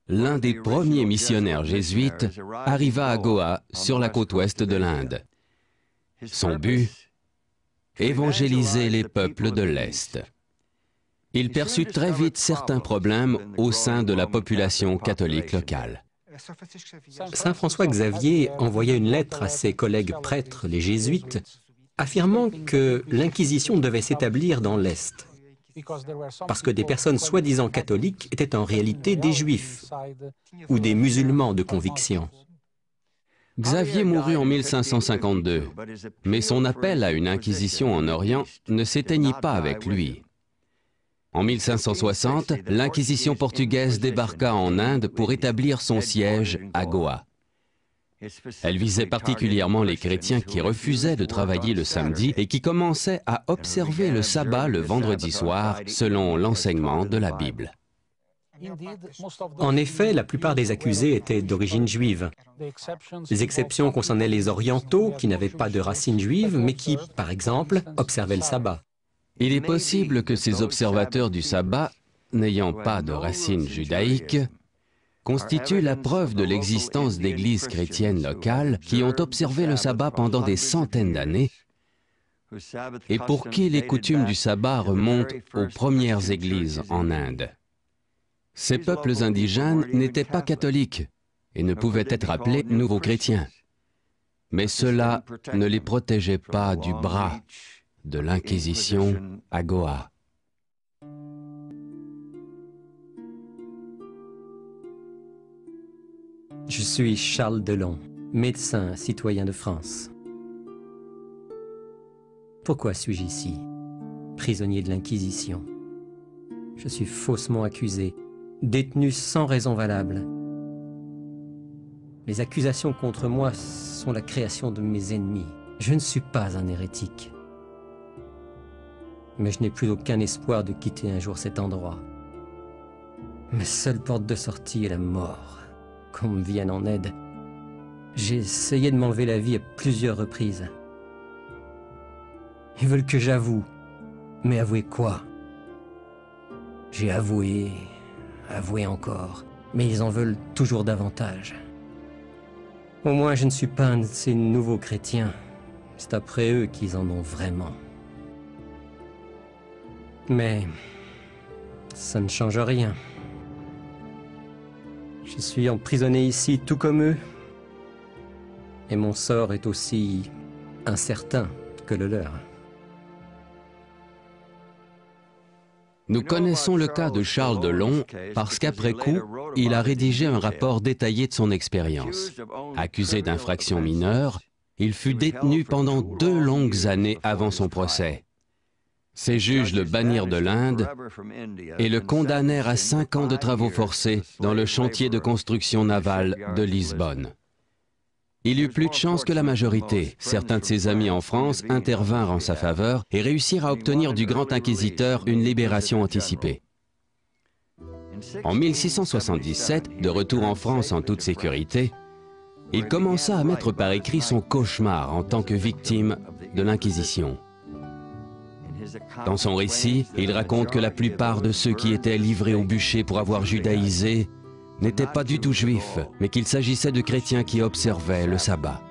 l'un des premiers missionnaires jésuites, arriva à Goa, sur la côte ouest de l'Inde. Son but, évangéliser les peuples de l'Est. Il perçut très vite certains problèmes au sein de la population catholique locale. Saint François Xavier envoya une lettre à ses collègues prêtres, les jésuites, affirmant que l'Inquisition devait s'établir dans l'Est, parce que des personnes soi-disant catholiques étaient en réalité des juifs ou des musulmans de conviction. Xavier mourut en 1552, mais son appel à une inquisition en Orient ne s'éteignit pas avec lui. En 1560, l'inquisition portugaise débarqua en Inde pour établir son siège à Goa. Elle visait particulièrement les chrétiens qui refusaient de travailler le samedi et qui commençaient à observer le sabbat le vendredi soir, selon l'enseignement de la Bible. En effet, la plupart des accusés étaient d'origine juive. Les exceptions concernaient les orientaux, qui n'avaient pas de racines juives, mais qui, par exemple, observaient le sabbat. Il est possible que ces observateurs du sabbat, n'ayant pas de racines judaïques, constituent la preuve de l'existence d'églises chrétiennes locales qui ont observé le sabbat pendant des centaines d'années et pour qui les coutumes du sabbat remontent aux premières églises en Inde. Ces peuples indigènes n'étaient pas catholiques et ne pouvaient être appelés nouveaux chrétiens. Mais cela ne les protégeait pas du bras de l'Inquisition à Goa. Je suis Charles Delon, médecin citoyen de France. Pourquoi suis-je ici, prisonnier de l'Inquisition? Je suis faussement accusé, détenu sans raison valable. Les accusations contre moi sont la création de mes ennemis. Je ne suis pas un hérétique. Mais je n'ai plus aucun espoir de quitter un jour cet endroit. Ma seule porte de sortie est la mort. Qu'on me vienne en aide. J'ai essayé de m'enlever la vie à plusieurs reprises. Ils veulent que j'avoue. Mais avouer quoi? J'ai avoué encore. Mais ils en veulent toujours davantage. Au moins, je ne suis pas un de ces nouveaux chrétiens. C'est après eux qu'ils en ont vraiment. Mais ça ne change rien. Je suis emprisonné ici tout comme eux. Et mon sort est aussi incertain que le leur. Nous connaissons le cas de Charles Delon parce qu'après coup, il a rédigé un rapport détaillé de son expérience. Accusé d'infractions mineures, il fut détenu pendant 2 longues années avant son procès. Ses juges le bannirent de l'Inde et le condamnèrent à 5 ans de travaux forcés dans le chantier de construction navale de Lisbonne. Il eut plus de chance que la majorité. Certains de ses amis en France intervinrent en sa faveur et réussirent à obtenir du grand inquisiteur une libération anticipée. En 1677, de retour en France en toute sécurité, il commença à mettre par écrit son cauchemar en tant que victime de l'Inquisition. Dans son récit, il raconte que la plupart de ceux qui étaient livrés au bûcher pour avoir judaïsé n'étaient pas du tout juifs, mais qu'il s'agissait de chrétiens qui observaient le sabbat.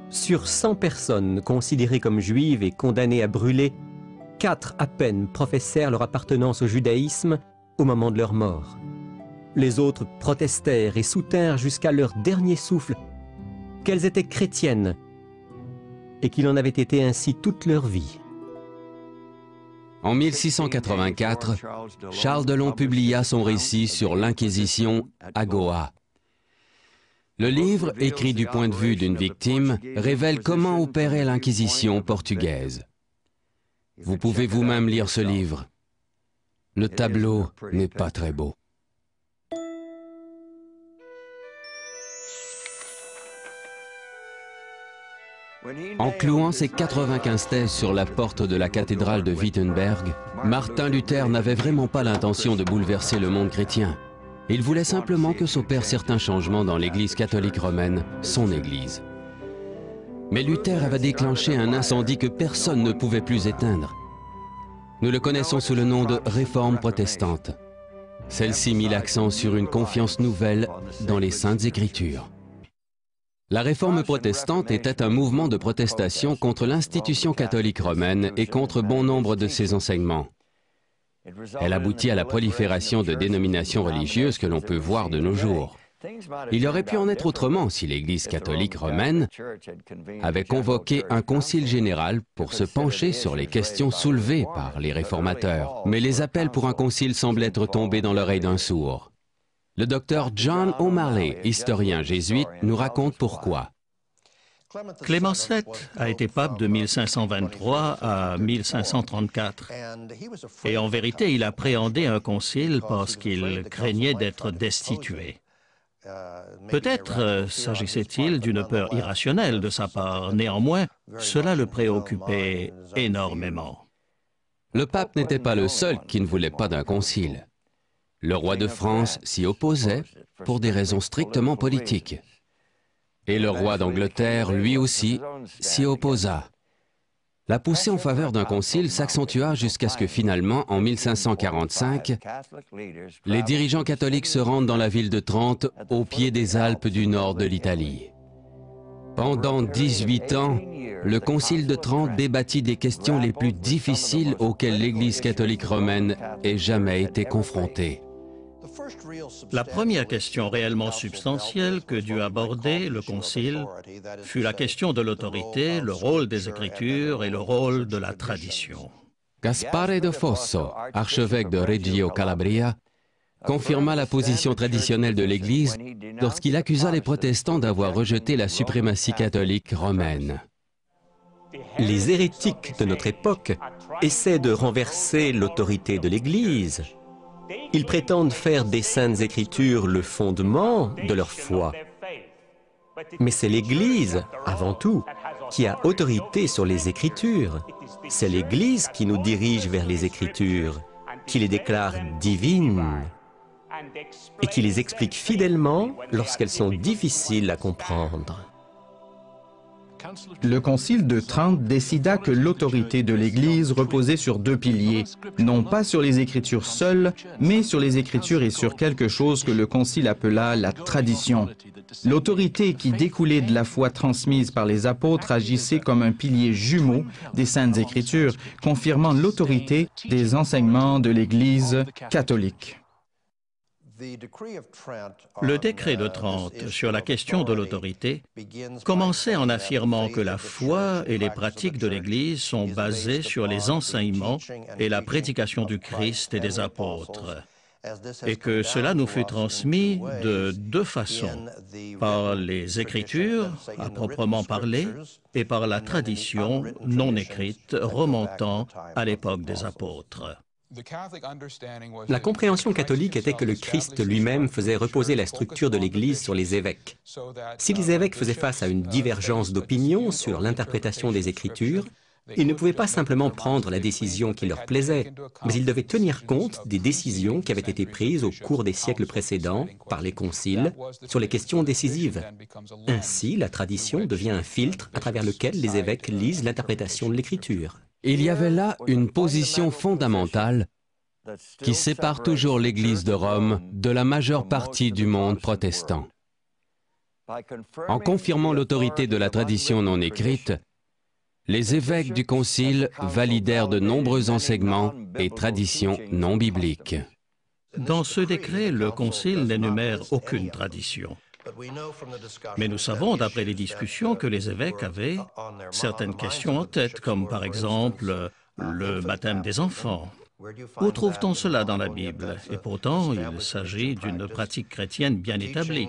Sur 100 personnes considérées comme juives et condamnées à brûler, 4 à peine professèrent leur appartenance au judaïsme au moment de leur mort. Les autres protestèrent et soutinrent jusqu'à leur dernier souffle qu'elles étaient chrétiennes et qu'il en avait été ainsi toute leur vie. En 1684, Charles Delon publia son récit sur l'Inquisition à Goa. Le livre, écrit du point de vue d'une victime, révèle comment opérait l'Inquisition portugaise. Vous pouvez vous-même lire ce livre. Le tableau n'est pas très beau. En clouant ses 95 thèses sur la porte de la cathédrale de Wittenberg, Martin Luther n'avait vraiment pas l'intention de bouleverser le monde chrétien. Il voulait simplement que s'opèrent certains changements dans l'Église catholique romaine, son Église. Mais Luther avait déclenché un incendie que personne ne pouvait plus éteindre. Nous le connaissons sous le nom de Réforme protestante. Celle-ci mit l'accent sur une confiance nouvelle dans les Saintes Écritures. La Réforme protestante était un mouvement de protestation contre l'institution catholique romaine et contre bon nombre de ses enseignements. Elle aboutit à la prolifération de dénominations religieuses que l'on peut voir de nos jours. Il aurait pu en être autrement si l'Église catholique romaine avait convoqué un concile général pour se pencher sur les questions soulevées par les réformateurs. Mais les appels pour un concile semblent être tombés dans l'oreille d'un sourd. Le docteur John O'Malley, historien jésuite, nous raconte pourquoi. Clément VII a été pape de 1523 à 1534. Et en vérité, il appréhendait un concile parce qu'il craignait d'être destitué. Peut-être s'agissait-il d'une peur irrationnelle de sa part. Néanmoins, cela le préoccupait énormément. Le pape n'était pas le seul qui ne voulait pas d'un concile. Le roi de France s'y opposait pour des raisons strictement politiques. Et le roi d'Angleterre, lui aussi, s'y opposa. La poussée en faveur d'un concile s'accentua jusqu'à ce que finalement, en 1545, les dirigeants catholiques se rendent dans la ville de Trente, au pied des Alpes du nord de l'Italie. Pendant 18 ans, le Concile de Trente débattit des questions les plus difficiles auxquelles l'Église catholique romaine ait jamais été confrontée. La première question réellement substantielle que dut aborder le Concile fut la question de l'autorité, le rôle des Écritures et le rôle de la tradition. Gaspare de Fosso, archevêque de Reggio Calabria, confirma la position traditionnelle de l'Église lorsqu'il accusa les protestants d'avoir rejeté la suprématie catholique romaine. Les hérétiques de notre époque essaient de renverser l'autorité de l'Église. Ils prétendent faire des Saintes Écritures le fondement de leur foi. Mais c'est l'Église, avant tout, qui a autorité sur les Écritures. C'est l'Église qui nous dirige vers les Écritures, qui les déclare divines et qui les explique fidèlement lorsqu'elles sont difficiles à comprendre. Le Concile de Trente décida que l'autorité de l'Église reposait sur 2 piliers, non pas sur les Écritures seules, mais sur les Écritures et sur quelque chose que le Concile appela la tradition. L'autorité qui découlait de la foi transmise par les apôtres agissait comme un pilier jumeau des Saintes Écritures, confirmant l'autorité des enseignements de l'Église catholique. Le décret de Trente sur la question de l'autorité commençait en affirmant que la foi et les pratiques de l'Église sont basées sur les enseignements et la prédication du Christ et des apôtres, et que cela nous fut transmis de 2 façons, par les Écritures, à proprement parler, et par la tradition non écrite remontant à l'époque des apôtres. La compréhension catholique était que le Christ lui-même faisait reposer la structure de l'Église sur les évêques. Si les évêques faisaient face à une divergence d'opinion sur l'interprétation des Écritures, ils ne pouvaient pas simplement prendre la décision qui leur plaisait, mais ils devaient tenir compte des décisions qui avaient été prises au cours des siècles précédents par les conciles sur les questions décisives. Ainsi, la tradition devient un filtre à travers lequel les évêques lisent l'interprétation de l'Écriture. Il y avait là une position fondamentale qui sépare toujours l'Église de Rome de la majeure partie du monde protestant. En confirmant l'autorité de la tradition non écrite, les évêques du Concile validèrent de nombreux enseignements et traditions non bibliques. Dans ce décret, le Concile n'énumère aucune tradition. Mais nous savons, d'après les discussions, que les évêques avaient certaines questions en tête, comme par exemple le baptême des enfants. Où trouve-t-on cela dans la Bible? Et pourtant, il s'agit d'une pratique chrétienne bien établie.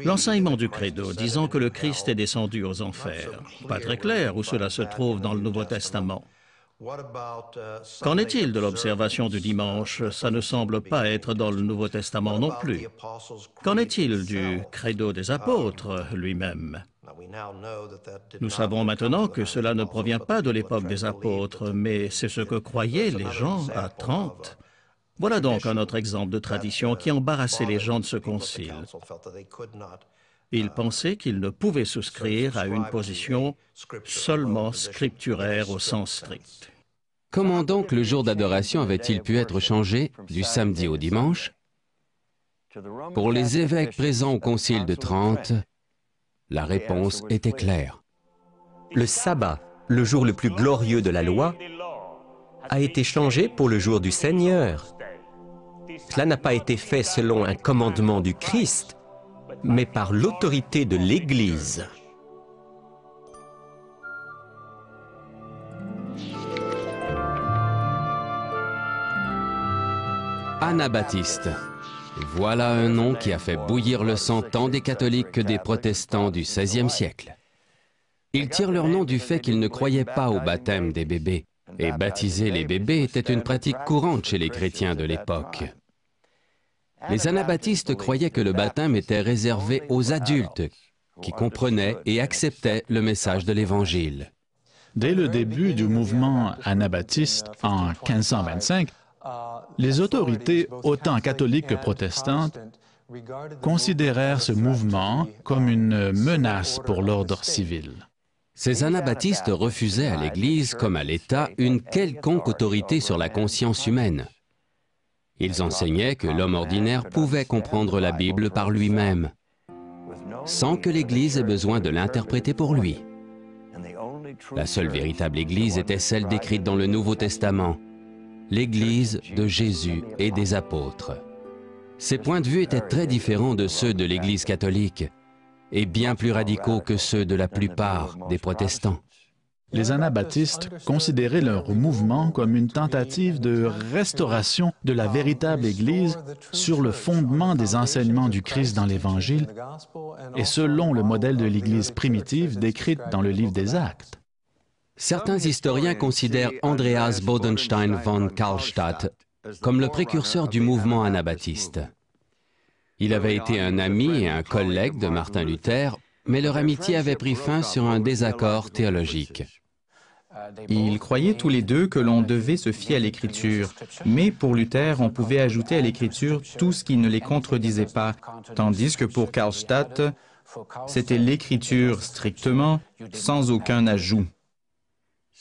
L'enseignement du credo disant que le Christ est descendu aux enfers. Pas très clair où cela se trouve dans le Nouveau Testament. Qu'en est-il de l'observation du dimanche? Ça ne semble pas être dans le Nouveau Testament non plus. Qu'en est-il du credo des apôtres lui-même? Nous savons maintenant que cela ne provient pas de l'époque des apôtres, mais c'est ce que croyaient les gens à Trente. Voilà donc un autre exemple de tradition qui embarrassait les gens de ce concile. Ils pensaient qu'ils ne pouvaient souscrire à une position seulement scripturaire au sens strict. Comment donc le jour d'adoration avait-il pu être changé du samedi au dimanche? Pour les évêques présents au Concile de Trente, la réponse était claire. Le sabbat, le jour le plus glorieux de la loi, a été changé pour le jour du Seigneur. Cela n'a pas été fait selon un commandement du Christ, mais par l'autorité de l'Église. Anabaptiste. Voilà un nom qui a fait bouillir le sang tant des catholiques que des protestants du XVIe siècle. Ils tirent leur nom du fait qu'ils ne croyaient pas au baptême des bébés, et baptiser les bébés était une pratique courante chez les chrétiens de l'époque. Les anabaptistes croyaient que le baptême était réservé aux adultes, qui comprenaient et acceptaient le message de l'Évangile. Dès le début du mouvement anabaptiste en 1525, les autorités, autant catholiques que protestantes, considérèrent ce mouvement comme une menace pour l'ordre civil. Ces anabaptistes refusaient à l'Église comme à l'État une quelconque autorité sur la conscience humaine. Ils enseignaient que l'homme ordinaire pouvait comprendre la Bible par lui-même, sans que l'Église ait besoin de l'interpréter pour lui. La seule véritable Église était celle décrite dans le Nouveau Testament, l'Église de Jésus et des apôtres. Ces points de vue étaient très différents de ceux de l'Église catholique et bien plus radicaux que ceux de la plupart des protestants. Les anabaptistes considéraient leur mouvement comme une tentative de restauration de la véritable Église sur le fondement des enseignements du Christ dans l'Évangile et selon le modèle de l'Église primitive décrite dans le livre des Actes. Certains historiens considèrent Andreas Bodenstein von Karlstadt comme le précurseur du mouvement anabaptiste. Il avait été un ami et un collègue de Martin Luther, mais leur amitié avait pris fin sur un désaccord théologique. Ils croyaient tous les deux que l'on devait se fier à l'Écriture, mais pour Luther, on pouvait ajouter à l'Écriture tout ce qui ne les contredisait pas, tandis que pour Karlstadt, c'était l'Écriture strictement, sans aucun ajout.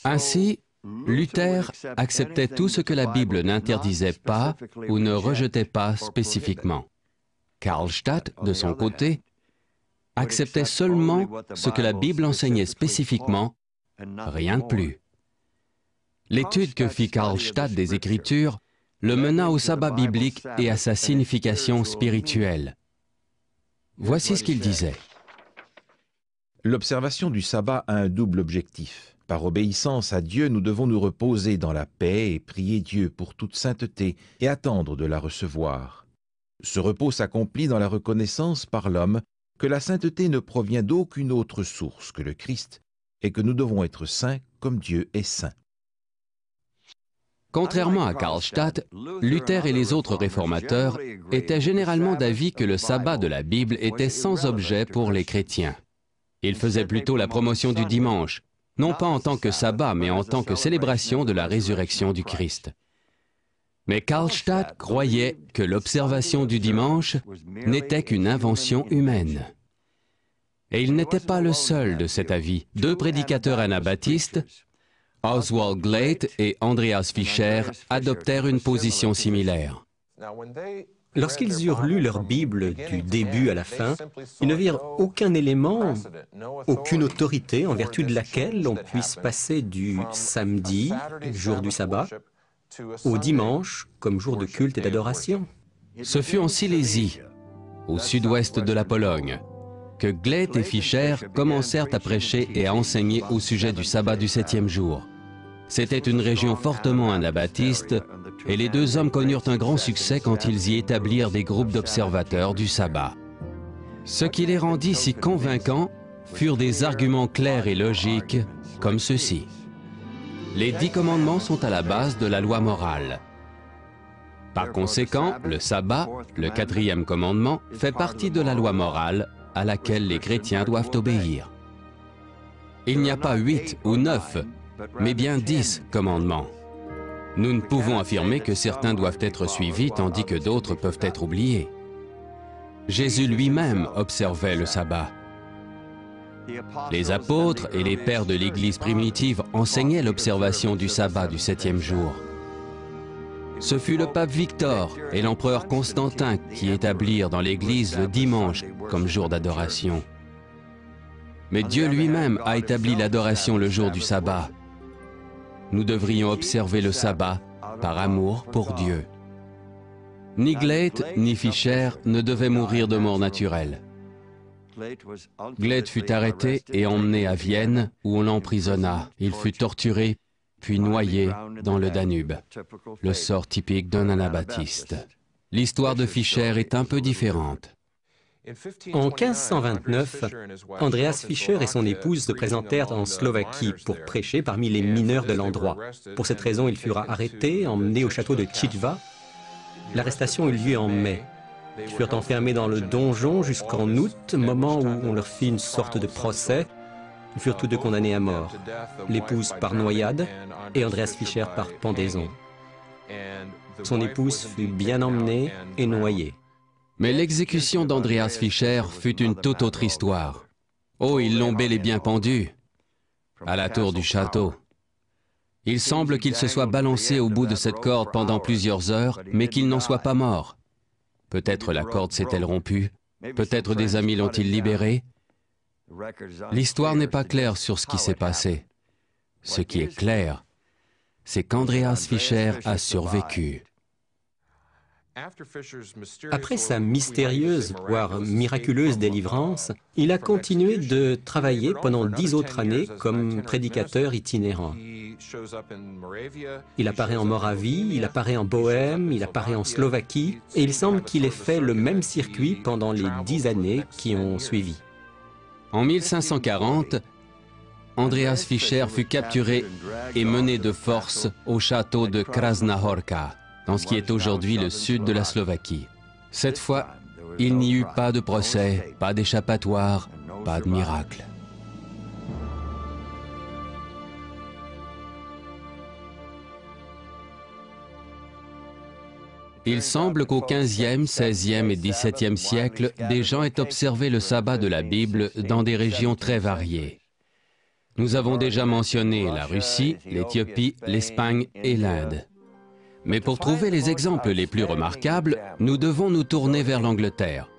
Ainsi, Luther acceptait tout ce que la Bible n'interdisait pas ou ne rejetait pas spécifiquement. Karlstadt, de son côté, acceptait seulement ce que la Bible enseignait spécifiquement, rien de plus. L'étude que fit Karlstadt des Écritures le mena au sabbat biblique et à sa signification spirituelle. Voici ce qu'il disait. L'observation du sabbat a un double objectif. Par obéissance à Dieu, nous devons nous reposer dans la paix et prier Dieu pour toute sainteté et attendre de la recevoir. Ce repos s'accomplit dans la reconnaissance par l'homme que la sainteté ne provient d'aucune autre source que le Christ et que nous devons être saints comme Dieu est saint. Contrairement à Karlstadt, Luther et les autres réformateurs étaient généralement d'avis que le sabbat de la Bible était sans objet pour les chrétiens. Ils faisaient plutôt la promotion du dimanche, non pas en tant que sabbat, mais en tant que célébration de la résurrection du Christ. Mais Karlstadt croyait que l'observation du dimanche n'était qu'une invention humaine. Et il n'était pas le seul de cet avis. Deux prédicateurs anabaptistes, Oswald Glate et Andreas Fischer, adoptèrent une position similaire. Lorsqu'ils eurent lu leur Bible du début à la fin, ils ne virent aucun élément, aucune autorité en vertu de laquelle on puisse passer du samedi, jour du sabbat, au dimanche comme jour de culte et d'adoration. Ce fut en Silésie, au sud-ouest de la Pologne, que Glate et Fischer commencèrent à prêcher et à enseigner au sujet du sabbat du septième jour. C'était une région fortement anabaptiste et les deux hommes connurent un grand succès quand ils y établirent des groupes d'observateurs du sabbat. Ce qui les rendit si convaincants furent des arguments clairs et logiques comme ceci. Les 10 commandements sont à la base de la loi morale. Par conséquent, le sabbat, le 4e commandement, fait partie de la loi morale à laquelle les chrétiens doivent obéir. Il n'y a pas 8 ou 9, mais bien 10 commandements. Nous ne pouvons affirmer que certains doivent être suivis tandis que d'autres peuvent être oubliés. Jésus lui-même observait le sabbat. Les apôtres et les pères de l'Église primitive enseignaient l'observation du sabbat du 7e jour. Ce fut le pape Victor et l'empereur Constantin qui établirent dans l'Église le dimanche comme jour d'adoration. Mais Dieu lui-même a établi l'adoration le jour du sabbat. Nous devrions observer le sabbat par amour pour Dieu. Ni Glate ni Fischer ne devaient mourir de mort naturelle. Glate fut arrêté et emmené à Vienne où on l'emprisonna. Il fut torturé puis noyé dans le Danube, le sort typique d'un anabaptiste. L'histoire de Fischer est un peu différente. En 1529, Andreas Fischer et son épouse se présentèrent en Slovaquie pour prêcher parmi les mineurs de l'endroit. Pour cette raison, ils furent arrêtés, emmenés au château de Tchitva. L'arrestation eut lieu en mai. Ils furent enfermés dans le donjon jusqu'en août, moment où on leur fit une sorte de procès. Ils furent tous deux condamnés à mort, l'épouse par noyade et Andreas Fischer par pendaison. Son épouse fut bien emmenée et noyée. Mais l'exécution d'Andreas Fischer fut une toute autre histoire. Oh, ils l'ont bel et bien pendu, à la tour du château. Il semble qu'il se soit balancé au bout de cette corde pendant plusieurs heures, mais qu'il n'en soit pas mort. Peut-être la corde s'est-elle rompue, peut-être des amis l'ont-ils libéré. L'histoire n'est pas claire sur ce qui s'est passé. Ce qui est clair, c'est qu'Andreas Fischer a survécu. Après sa mystérieuse, voire miraculeuse délivrance, il a continué de travailler pendant 10 autres années comme prédicateur itinérant. Il apparaît en Moravie, il apparaît en Bohême, il apparaît en Slovaquie, et il semble qu'il ait fait le même circuit pendant les 10 années qui ont suivi. En 1540, Andreas Fischer fut capturé et mené de force au château de Krasna Horka, dans ce qui est aujourd'hui le sud de la Slovaquie. Cette fois, il n'y eut pas de procès, pas d'échappatoire, pas de miracle. Il semble qu'au XVe, XVIe et XVIIe siècle, des gens aient observé le sabbat de la Bible dans des régions très variées. Nous avons déjà mentionné la Russie, l'Éthiopie, l'Espagne et l'Inde. Mais pour trouver les exemples les plus remarquables, nous devons nous tourner vers l'Angleterre.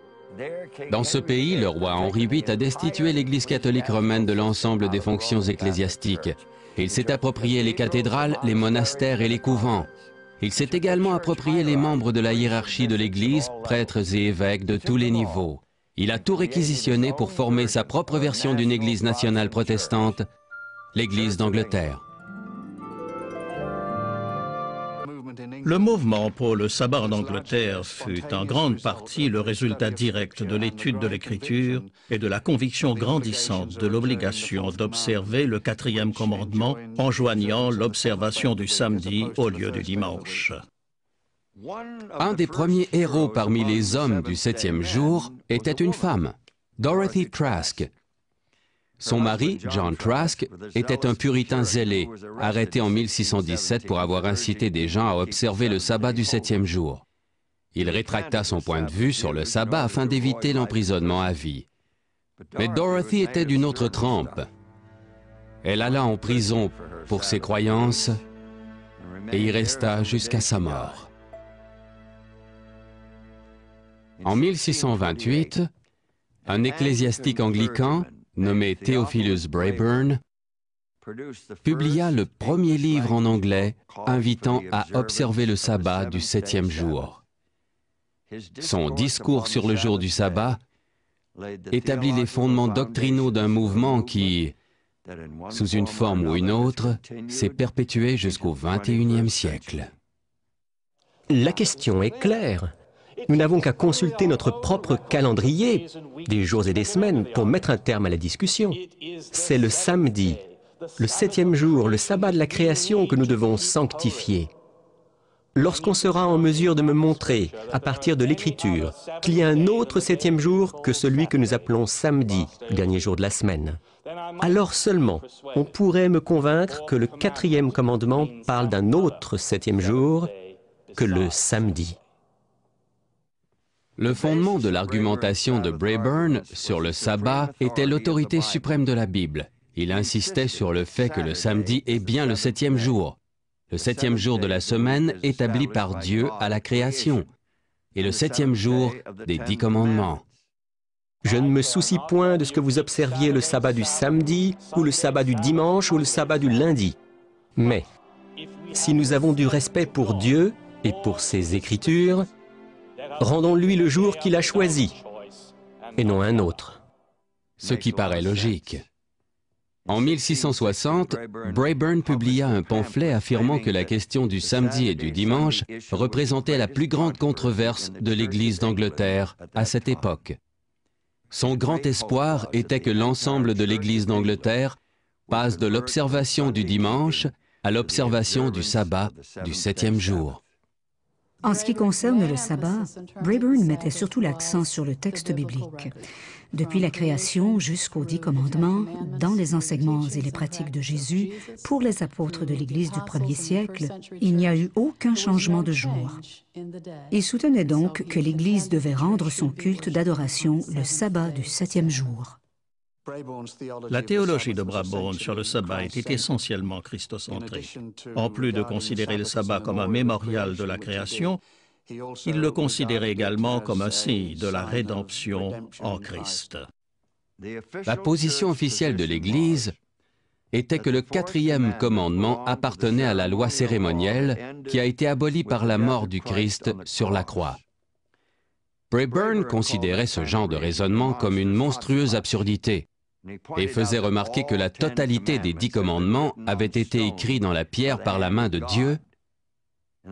Dans ce pays, le roi Henri VIII a destitué l'Église catholique romaine de l'ensemble des fonctions ecclésiastiques. Il s'est approprié les cathédrales, les monastères et les couvents. Il s'est également approprié les membres de la hiérarchie de l'Église, prêtres et évêques de tous les niveaux. Il a tout réquisitionné pour former sa propre version d'une Église nationale protestante, l'Église d'Angleterre. Le mouvement pour le sabbat en Angleterre fut en grande partie le résultat direct de l'étude de l'Écriture et de la conviction grandissante de l'obligation d'observer le 4e commandement en joignant l'observation du samedi au lieu du dimanche. Un des premiers héros parmi les hommes du 7e jour était une femme, Dorothy Trask. Son mari, John Trask, était un puritain zélé, arrêté en 1617 pour avoir incité des gens à observer le sabbat du 7e jour. Il rétracta son point de vue sur le sabbat afin d'éviter l'emprisonnement à vie. Mais Dorothy était d'une autre trempe. Elle alla en prison pour ses croyances et y resta jusqu'à sa mort. En 1628, un ecclésiastique anglican nommé Theophilus Brabourne publia le premier livre en anglais invitant à observer le sabbat du 7e jour. Son discours sur le jour du sabbat établit les fondements doctrinaux d'un mouvement qui, sous une forme ou une autre, s'est perpétué jusqu'au XXIe siècle. La question est claire. Nous n'avons qu'à consulter notre propre calendrier, des jours et des semaines, pour mettre un terme à la discussion. C'est le samedi, le 7e jour, le sabbat de la création que nous devons sanctifier. Lorsqu'on sera en mesure de me montrer, à partir de l'Écriture, qu'il y a un autre 7e jour que celui que nous appelons samedi, dernier jour de la semaine, alors seulement on pourrait me convaincre que le 4e commandement parle d'un autre 7e jour que le samedi. Le fondement de l'argumentation de Brabourne sur le sabbat était l'autorité suprême de la Bible. Il insistait sur le fait que le samedi est bien le 7e jour, le 7e jour de la semaine établi par Dieu à la création, et le 7e jour des 10 commandements. Je ne me soucie point de ce que vous observiez le sabbat du samedi, ou le sabbat du dimanche, ou le sabbat du lundi. Mais, si nous avons du respect pour Dieu et pour ses Écritures, rendons-lui le jour qu'il a choisi, et non un autre. Ce qui paraît logique. En 1660, Brabourne publia un pamphlet affirmant que la question du samedi et du dimanche représentait la plus grande controverse de l'Église d'Angleterre à cette époque. Son grand espoir était que l'ensemble de l'Église d'Angleterre passe de l'observation du dimanche à l'observation du sabbat du 7e jour. En ce qui concerne le sabbat, Brabourne mettait surtout l'accent sur le texte biblique. Depuis la création jusqu'aux 10 commandements, dans les enseignements et les pratiques de Jésus, pour les apôtres de l'Église du 1er siècle, il n'y a eu aucun changement de jour. Il soutenait donc que l'Église devait rendre son culte d'adoration le sabbat du 7e jour. La théologie de Brabourne sur le sabbat était essentiellement christocentrée. En plus de considérer le sabbat comme un mémorial de la création, il le considérait également comme un signe de la rédemption en Christ. La position officielle de l'Église était que le 4e commandement appartenait à la loi cérémonielle qui a été abolie par la mort du Christ sur la croix. Brabourne considérait ce genre de raisonnement comme une monstrueuse absurdité et faisait remarquer que la totalité des 10 commandements avait été écrits dans la pierre par la main de Dieu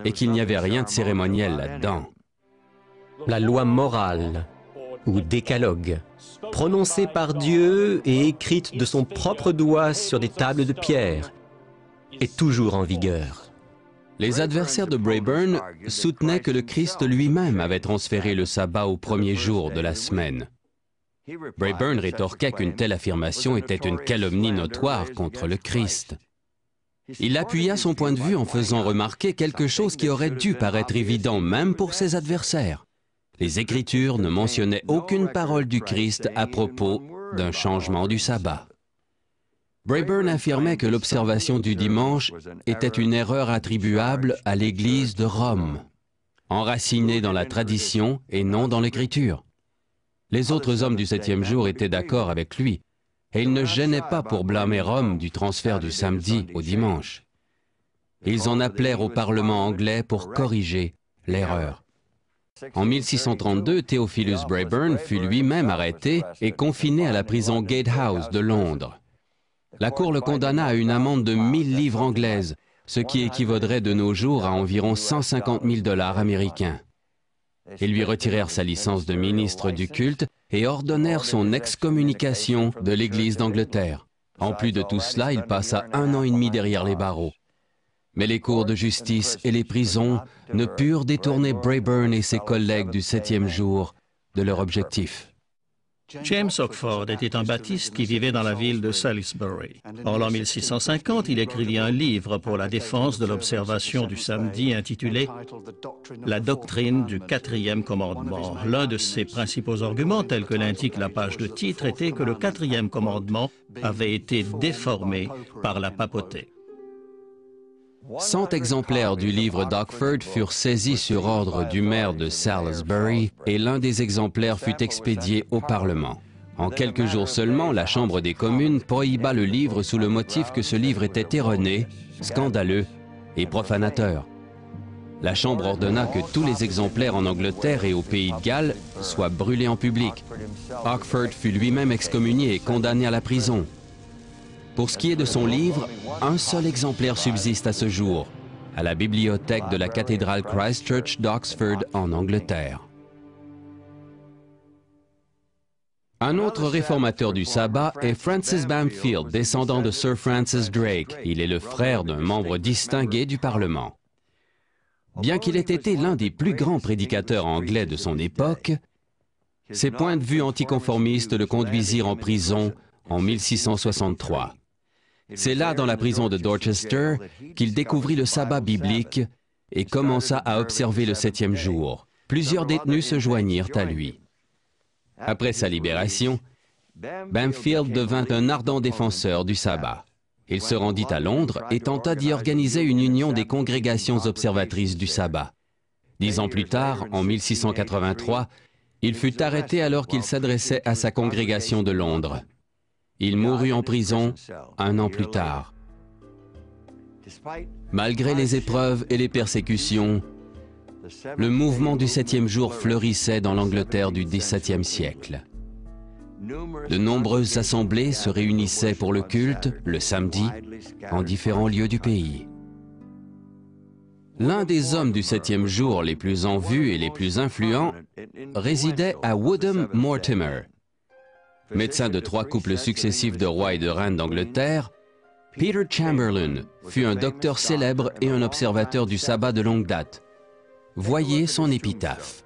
et qu'il n'y avait rien de cérémoniel là-dedans. La loi morale, ou décalogue, prononcée par Dieu et écrite de son propre doigt sur des tables de pierre, est toujours en vigueur. Les adversaires de Brabourne soutenaient que le Christ lui-même avait transféré le sabbat au premier jour de la semaine. Brabourne rétorquait qu'une telle affirmation était une calomnie notoire contre le Christ. Il appuya son point de vue en faisant remarquer quelque chose qui aurait dû paraître évident même pour ses adversaires. Les Écritures ne mentionnaient aucune parole du Christ à propos d'un changement du sabbat. Brabourne affirmait que l'observation du dimanche était une erreur attribuable à l'Église de Rome, enracinée dans la tradition et non dans l'Écriture. Les autres hommes du 7e jour étaient d'accord avec lui, et ils ne gênaient pas pour blâmer Rome du transfert du samedi au dimanche. Ils en appelèrent au Parlement anglais pour corriger l'erreur. En 1632, Theophilus Brabourne fut lui-même arrêté et confiné à la prison Gatehouse de Londres. La Cour le condamna à une amende de 1000 livres anglaises, ce qui équivaudrait de nos jours à environ 150 000 $ américains. Ils lui retirèrent sa licence de ministre du culte et ordonnèrent son excommunication de l'Église d'Angleterre. En plus de tout cela, il passa 1 an et demi derrière les barreaux. Mais les cours de justice et les prisons ne purent détourner Brabourne et ses collègues du 7e jour de leur objectif. James Oakford était un baptiste qui vivait dans la ville de Salisbury. En l'an 1650, il écrivit un livre pour la défense de l'observation du samedi intitulé « La doctrine du 4e commandement ». L'un de ses principaux arguments, tel que l'indique la page de titre, était que le 4e commandement avait été déformé par la papauté. 100 exemplaires du livre d'Oakford furent saisis sur ordre du maire de Salisbury et l'un des exemplaires fut expédié au Parlement. En quelques jours seulement, la Chambre des communes prohiba le livre sous le motif que ce livre était erroné, scandaleux et profanateur. La Chambre ordonna que tous les exemplaires en Angleterre et au Pays de Galles soient brûlés en public. Oakford fut lui-même excommunié et condamné à la prison. Pour ce qui est de son livre, un seul exemplaire subsiste à ce jour, à la bibliothèque de la cathédrale Christ Church d'Oxford en Angleterre. Un autre réformateur du sabbat est Francis Bamfield, descendant de Sir Francis Drake. Il est le frère d'un membre distingué du Parlement. Bien qu'il ait été l'un des plus grands prédicateurs anglais de son époque, ses points de vue anticonformistes le conduisirent en prison en 1663. C'est là, dans la prison de Dorchester, qu'il découvrit le sabbat biblique et commença à observer le 7e jour. Plusieurs détenus se joignirent à lui. Après sa libération, Bamfield devint un ardent défenseur du sabbat. Il se rendit à Londres et tenta d'y organiser une union des congrégations observatrices du sabbat. 10 ans plus tard, en 1683, il fut arrêté alors qu'il s'adressait à sa congrégation de Londres. Il mourut en prison 1 an plus tard. Malgré les épreuves et les persécutions, le mouvement du 7e jour fleurissait dans l'Angleterre du XVIIe siècle. De nombreuses assemblées se réunissaient pour le culte, le samedi, en différents lieux du pays. L'un des hommes du 7e jour les plus en vue et les plus influents résidait à Woodham Mortimer. Médecin de 3 couples successifs de rois et de reines d'Angleterre, Peter Chamberlain fut un docteur célèbre et un observateur du sabbat de longue date. Voyez son épitaphe.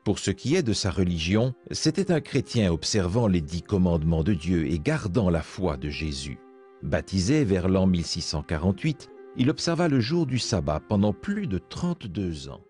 Pour ce qui est de sa religion, c'était un chrétien observant les 10 commandements de Dieu et gardant la foi de Jésus. Baptisé vers l'an 1648, il observa le jour du sabbat pendant plus de 32 ans.